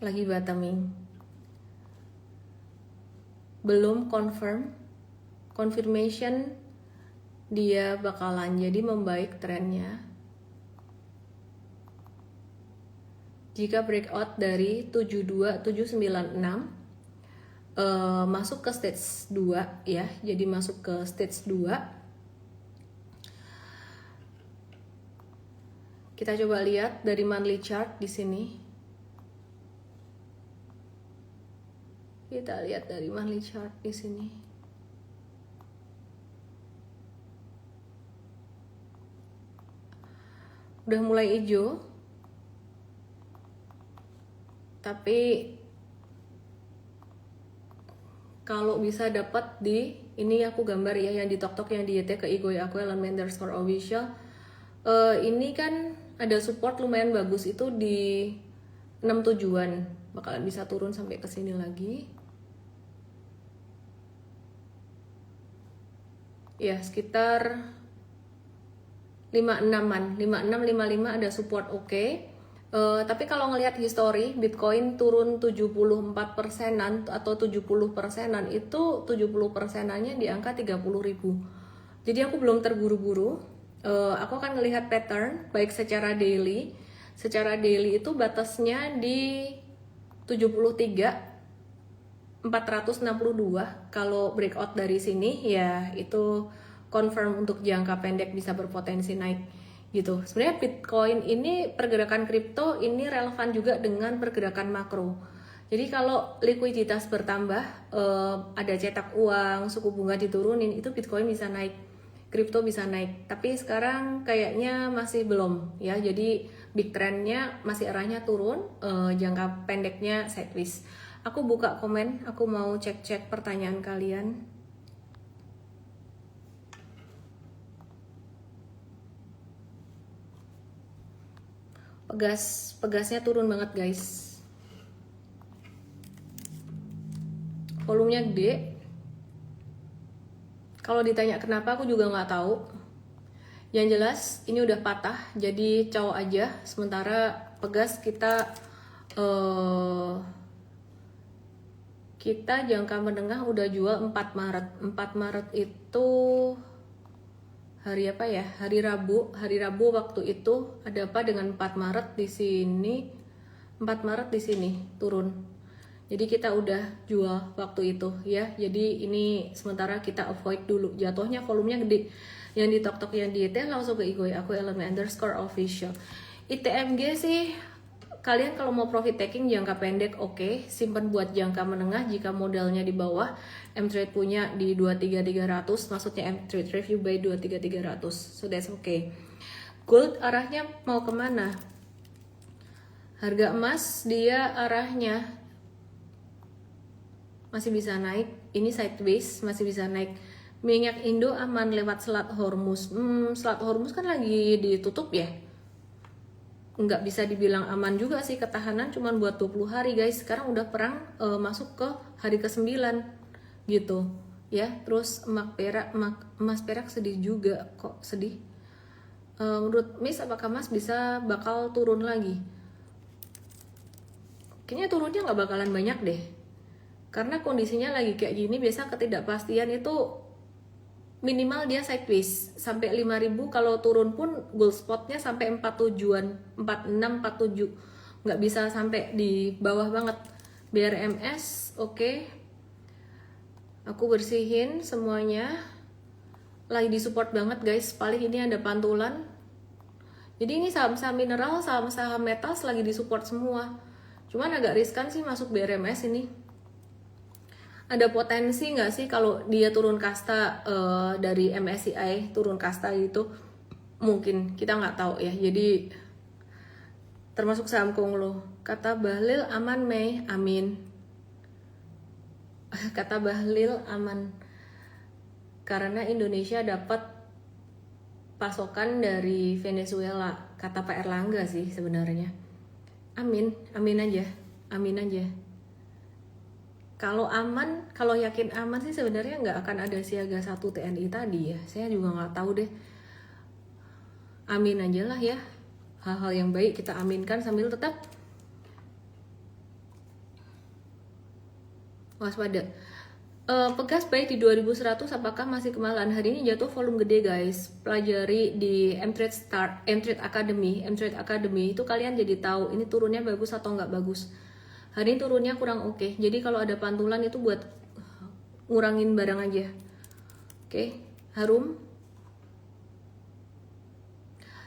lagi bottoming. Belum confirmation dia bakalan jadi membaik trennya. Jika breakout dari 72796 masuk ke stage 2 ya. Jadi masuk ke stage 2. Kita coba lihat dari monthly chart di sini. Kita lihat dari monthly chart di sini. Udah mulai hijau. Tapi kalau bisa dapat di ini aku gambar ya yang di TokTok yang di YT ke Igoi aku Alan Menders for Official. Ini kan ada support lumayan bagus itu di 67-an. Bakalan bisa turun sampai ke sini lagi. Ya, sekitar 56-an. 56 55 ada support oke. Tapi kalau ngelihat histori Bitcoin turun 74%-an atau 70%-an itu 70%-annya di angka 30.000. Jadi aku belum terburu-buru. Aku akan ngelihat pattern baik secara daily. Secara daily itu batasnya di 73 462. Kalau breakout dari sini ya itu confirm untuk jangka pendek bisa berpotensi naik gitu. Sebenarnya Bitcoin ini pergerakan kripto ini relevan juga dengan pergerakan makro. Jadi kalau likuiditas bertambah, ada cetak uang, suku bunga diturunin, itu Bitcoin bisa naik, kripto bisa naik. Tapi sekarang kayaknya masih belum ya. Jadi big trendnya masih arahnya turun, jangka pendeknya sideways. Aku buka komen, aku mau cek-cek pertanyaan kalian. Pegasnya turun banget guys. Volumenya gede. Kalau ditanya kenapa aku juga nggak tahu. Yang jelas ini udah patah, jadi cowok aja. Sementara Pegas kita jangka menengah udah jual 4 Maret. 4 Maret itu hari apa ya? Hari Rabu. Hari Rabu waktu itu ada apa dengan 4 Maret di sini? 4 Maret di sini turun. Jadi kita udah jual waktu itu ya. Jadi ini sementara kita avoid dulu. Jatuhnya volumenya gede. Yang di TokTok yang di ETH langsung ke Igoy. Aku _official. ITMG sih kalian kalau mau profit taking jangka pendek oke. Simpan buat jangka menengah jika modalnya di bawah. M-Trade punya di 23300. Maksudnya M-Trade review by 23300. So that's okay. Gold arahnya mau kemana? Harga emas dia arahnya masih bisa naik, ini sideways masih bisa naik. Minyak Indo aman lewat Selat Hormuz. Selat Hormuz kan lagi ditutup ya. Nggak bisa dibilang aman juga sih, ketahanan cuma buat 20 hari guys. Sekarang udah perang masuk ke hari ke-9 gitu ya. Terus emas perak sedih juga, kok sedih. Menurut Miss apakah emas bakal turun lagi? Kayaknya turunnya nggak bakalan banyak deh. Karena kondisinya lagi kayak gini, biasa ketidakpastian itu minimal dia sideways sampai 5.000. Kalau turun pun gold spotnya sampai 47-an, 46, 47, nggak bisa sampai di bawah banget. BRMS oke. Aku bersihin semuanya, lagi disupport banget guys. Paling ini ada pantulan. Jadi ini saham-saham mineral, saham-saham metals lagi disupport semua. Cuman agak riskan sih masuk BRMS ini. Ada potensi nggak sih kalau dia turun kasta dari MSCI turun kasta gitu? Mungkin, kita nggak tahu ya. Jadi termasuk saham Konglo. Kata Bahlil aman Mei, amin. Kata Bahlil aman karena Indonesia dapat pasokan dari Venezuela. Kata Pak Erlangga sih sebenarnya. Amin, amin aja, amin aja. Kalau aman, kalau yakin aman sih sebenarnya nggak akan ada siaga 1 TNI tadi ya. Saya juga nggak tahu deh. Amin aja lah ya. Hal-hal yang baik kita aminkan sambil tetap waspada. Pegas baik di 2100 apakah masih kemahalan? Hari ini jatuh volume gede guys. Pelajari di M-Trade Academy itu kalian jadi tahu ini turunnya bagus atau nggak bagus. Hari ini turunnya kurang oke. Jadi kalau ada pantulan itu buat ngurangin barang aja. Oke, Harum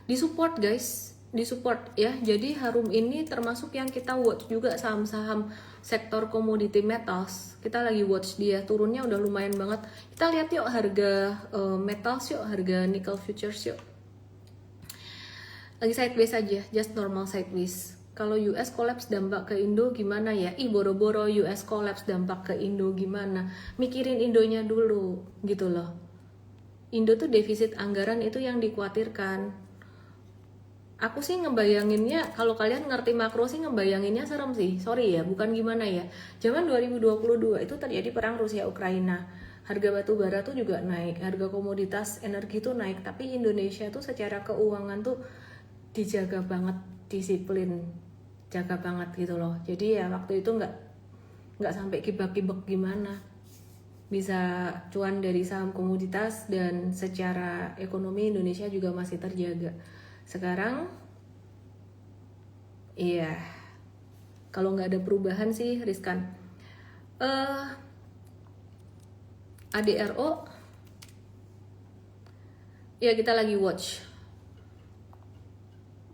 disupport guys, disupport ya. Jadi Harum ini termasuk yang kita watch juga, saham-saham sektor commodity metals. Kita lagi watch dia, turunnya udah lumayan banget. Kita lihat yuk harga metals yuk, harga nickel futures yuk. Lagi sideways aja, just normal sideways. Kalau US collapse dampak ke Indo gimana ya? Boro-boro US collapse dampak ke Indo gimana? Mikirin Indonya dulu gitu loh. Indo tuh defisit anggaran itu yang dikhawatirkan. Aku sih ngebayanginnya, kalau kalian ngerti makro sih ngebayanginnya serem sih. Sorry ya, bukan gimana ya. Zaman 2022 itu terjadi perang Rusia Ukraina. Harga batu bara tuh juga naik, harga komoditas energi tuh naik. Tapi Indonesia tuh secara keuangan tuh dijaga banget, disiplin, jaga banget gitu loh. Jadi ya waktu itu nggak sampai kibak-kibak gimana, bisa cuan dari saham komoditas dan secara ekonomi Indonesia juga masih terjaga. Sekarang iya, kalau nggak ada perubahan sih riskan. ADRO ya kita lagi watch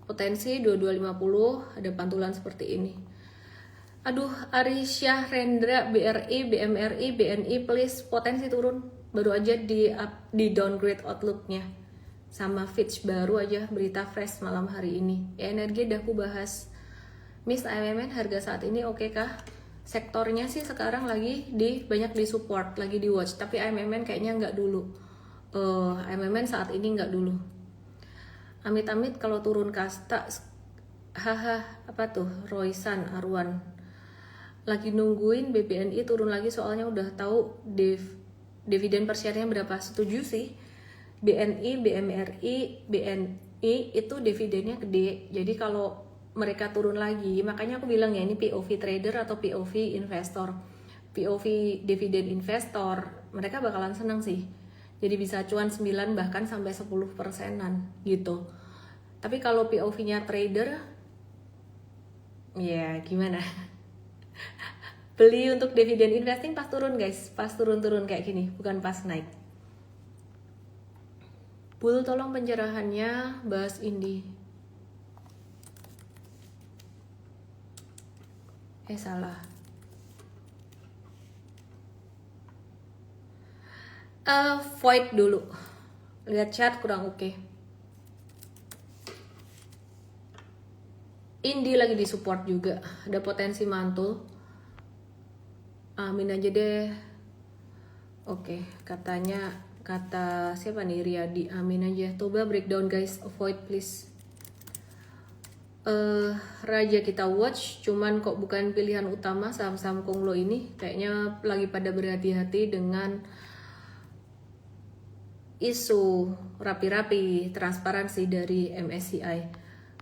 potensi 2250, ada pantulan seperti ini. Aduh, Arisya, Rendra, BRI, BMRI, BNI, please potensi turun. Baru aja di downgrade outlooknya. Sama Fitch baru aja berita fresh malam hari ini. Ya, energi udah aku bahas. Miss AMMN harga saat ini oke kah? Sektornya sih sekarang lagi banyak di support, lagi di watch. Tapi AMMN kayaknya nggak dulu. AMMN saat ini nggak dulu. Amit-amit kalau turun kasta, haha, apa tuh? Roysan, Arwan. Lagi nungguin BBNI turun lagi soalnya udah tahu dividen per share-nya berapa. Setuju sih. BNI, BMRI, BNI itu dividennya gede. Jadi kalau mereka turun lagi, makanya aku bilang ya ini POV trader atau POV investor. POV dividen investor, mereka bakalan seneng sih. Jadi bisa cuan 9 bahkan sampai 10%-an gitu. Tapi kalau POV-nya trader, ya gimana? Beli untuk dividen investing pas turun guys, pas turun-turun kayak gini, bukan pas naik. Bul tolong pencerahannya, bahas Indi. Salah. Void dulu. Lihat chart kurang oke. Indi lagi di support juga, ada potensi mantul. Amin aja deh. Oke, kata siapa nih, Riyadi, amin aja. Coba breakdown guys, avoid please. Raja kita watch, cuman kok bukan pilihan utama saham-saham Konglo ini. Kayaknya lagi pada berhati-hati dengan isu rapi-rapi transparansi dari MSCI.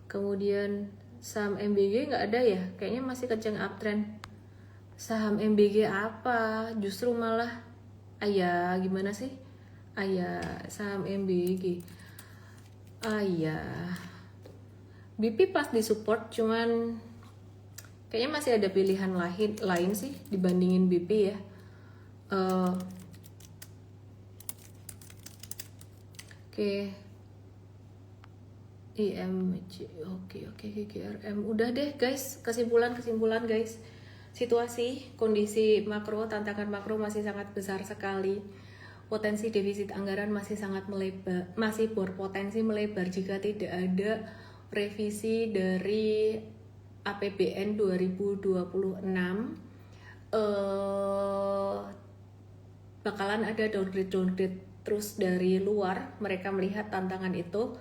Kemudian saham MBG nggak ada ya, kayaknya masih kenceng uptrend. Saham MBG apa? Justru malah gimana sih? Saham MBG. BP pas di support, cuman kayaknya masih ada pilihan lain sih dibandingin BP ya. Oke. IMC, oke, GGRM. Udah deh guys, kesimpulan guys. Situasi, kondisi makro, tantangan makro masih sangat besar sekali. Potensi defisit anggaran masih sangat melebar, masih berpotensi melebar jika tidak ada revisi dari APBN 2026. Bakalan ada downgrade terus dari luar. Mereka melihat tantangan itu.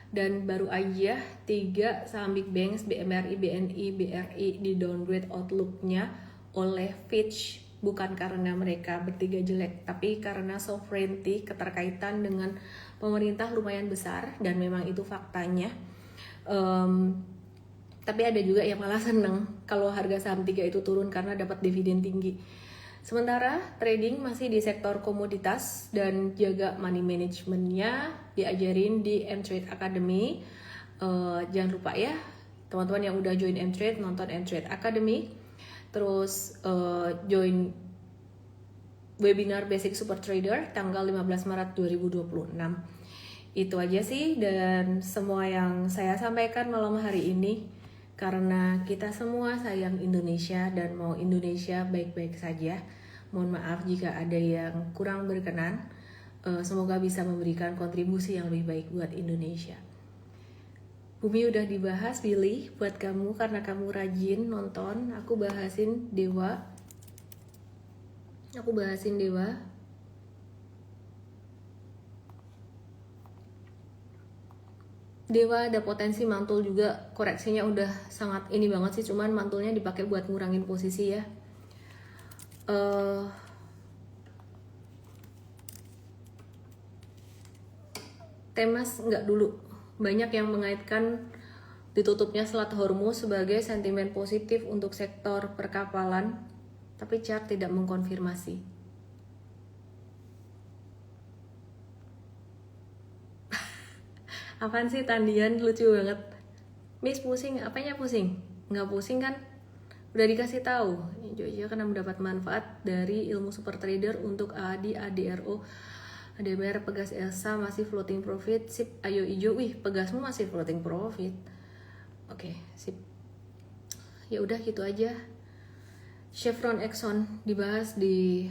Dan baru aja 3 saham big banks BMRI, BNI, BRI di downgrade outlooknya oleh Fitch, bukan karena mereka bertiga jelek, tapi karena sovereignty, keterkaitan dengan pemerintah lumayan besar, dan memang itu faktanya. Tapi ada juga yang malah seneng kalau harga saham 3 itu turun karena dapat dividen tinggi. Sementara trading masih di sektor komoditas dan jaga money managementnya diajarin di M-Trade Academy. Jangan lupa ya teman-teman yang udah join M-Trade, nonton M-Trade Academy. Terus join webinar Basic Super Trader tanggal 15 Maret 2026. Itu aja sih, dan semua yang saya sampaikan malam hari ini karena kita semua sayang Indonesia dan mau Indonesia baik-baik saja. Mohon maaf jika ada yang kurang berkenan. Semoga bisa memberikan kontribusi yang lebih baik buat Indonesia. Bumi udah dibahas, Billy, buat kamu karena kamu rajin nonton. Aku bahasin Dewa. Dewa ada potensi mantul juga, koreksinya udah sangat ini banget sih, cuman mantulnya dipakai buat ngurangin posisi ya. Temas nggak dulu, banyak yang mengaitkan ditutupnya Selat Hormuz sebagai sentimen positif untuk sektor perkapalan, tapi chart tidak mengkonfirmasi. Apaan sih Tandian, lucu banget. Miss pusing, apanya pusing? Nggak pusing kan? Udah dikasih tahu. Jojo karena mendapat manfaat dari ilmu super trader untuk ADI, ADRO, ADMR, Pegas Elsa masih floating profit. Sip, ayo ijo. Wih, Pegasmu masih floating profit. Oke, sip. Ya udah gitu aja. Chevron Exxon dibahas di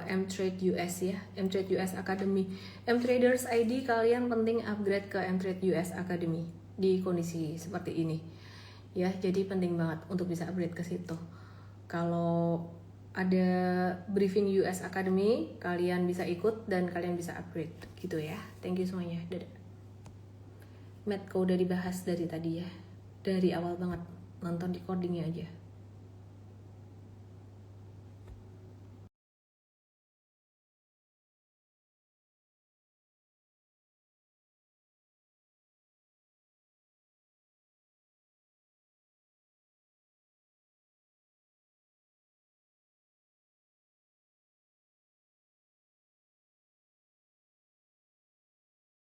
M-Trade US ya, M-Trade US Academy. M-Traders ID, kalian penting upgrade ke M-Trade US Academy di kondisi seperti ini. Ya, jadi penting banget untuk bisa upgrade ke situ. Kalau ada briefing US Academy, kalian bisa ikut dan kalian bisa upgrade gitu ya. Thank you semuanya. Dadah. Medco udah dibahas dari tadi ya. Dari awal banget, nonton recordingnya aja.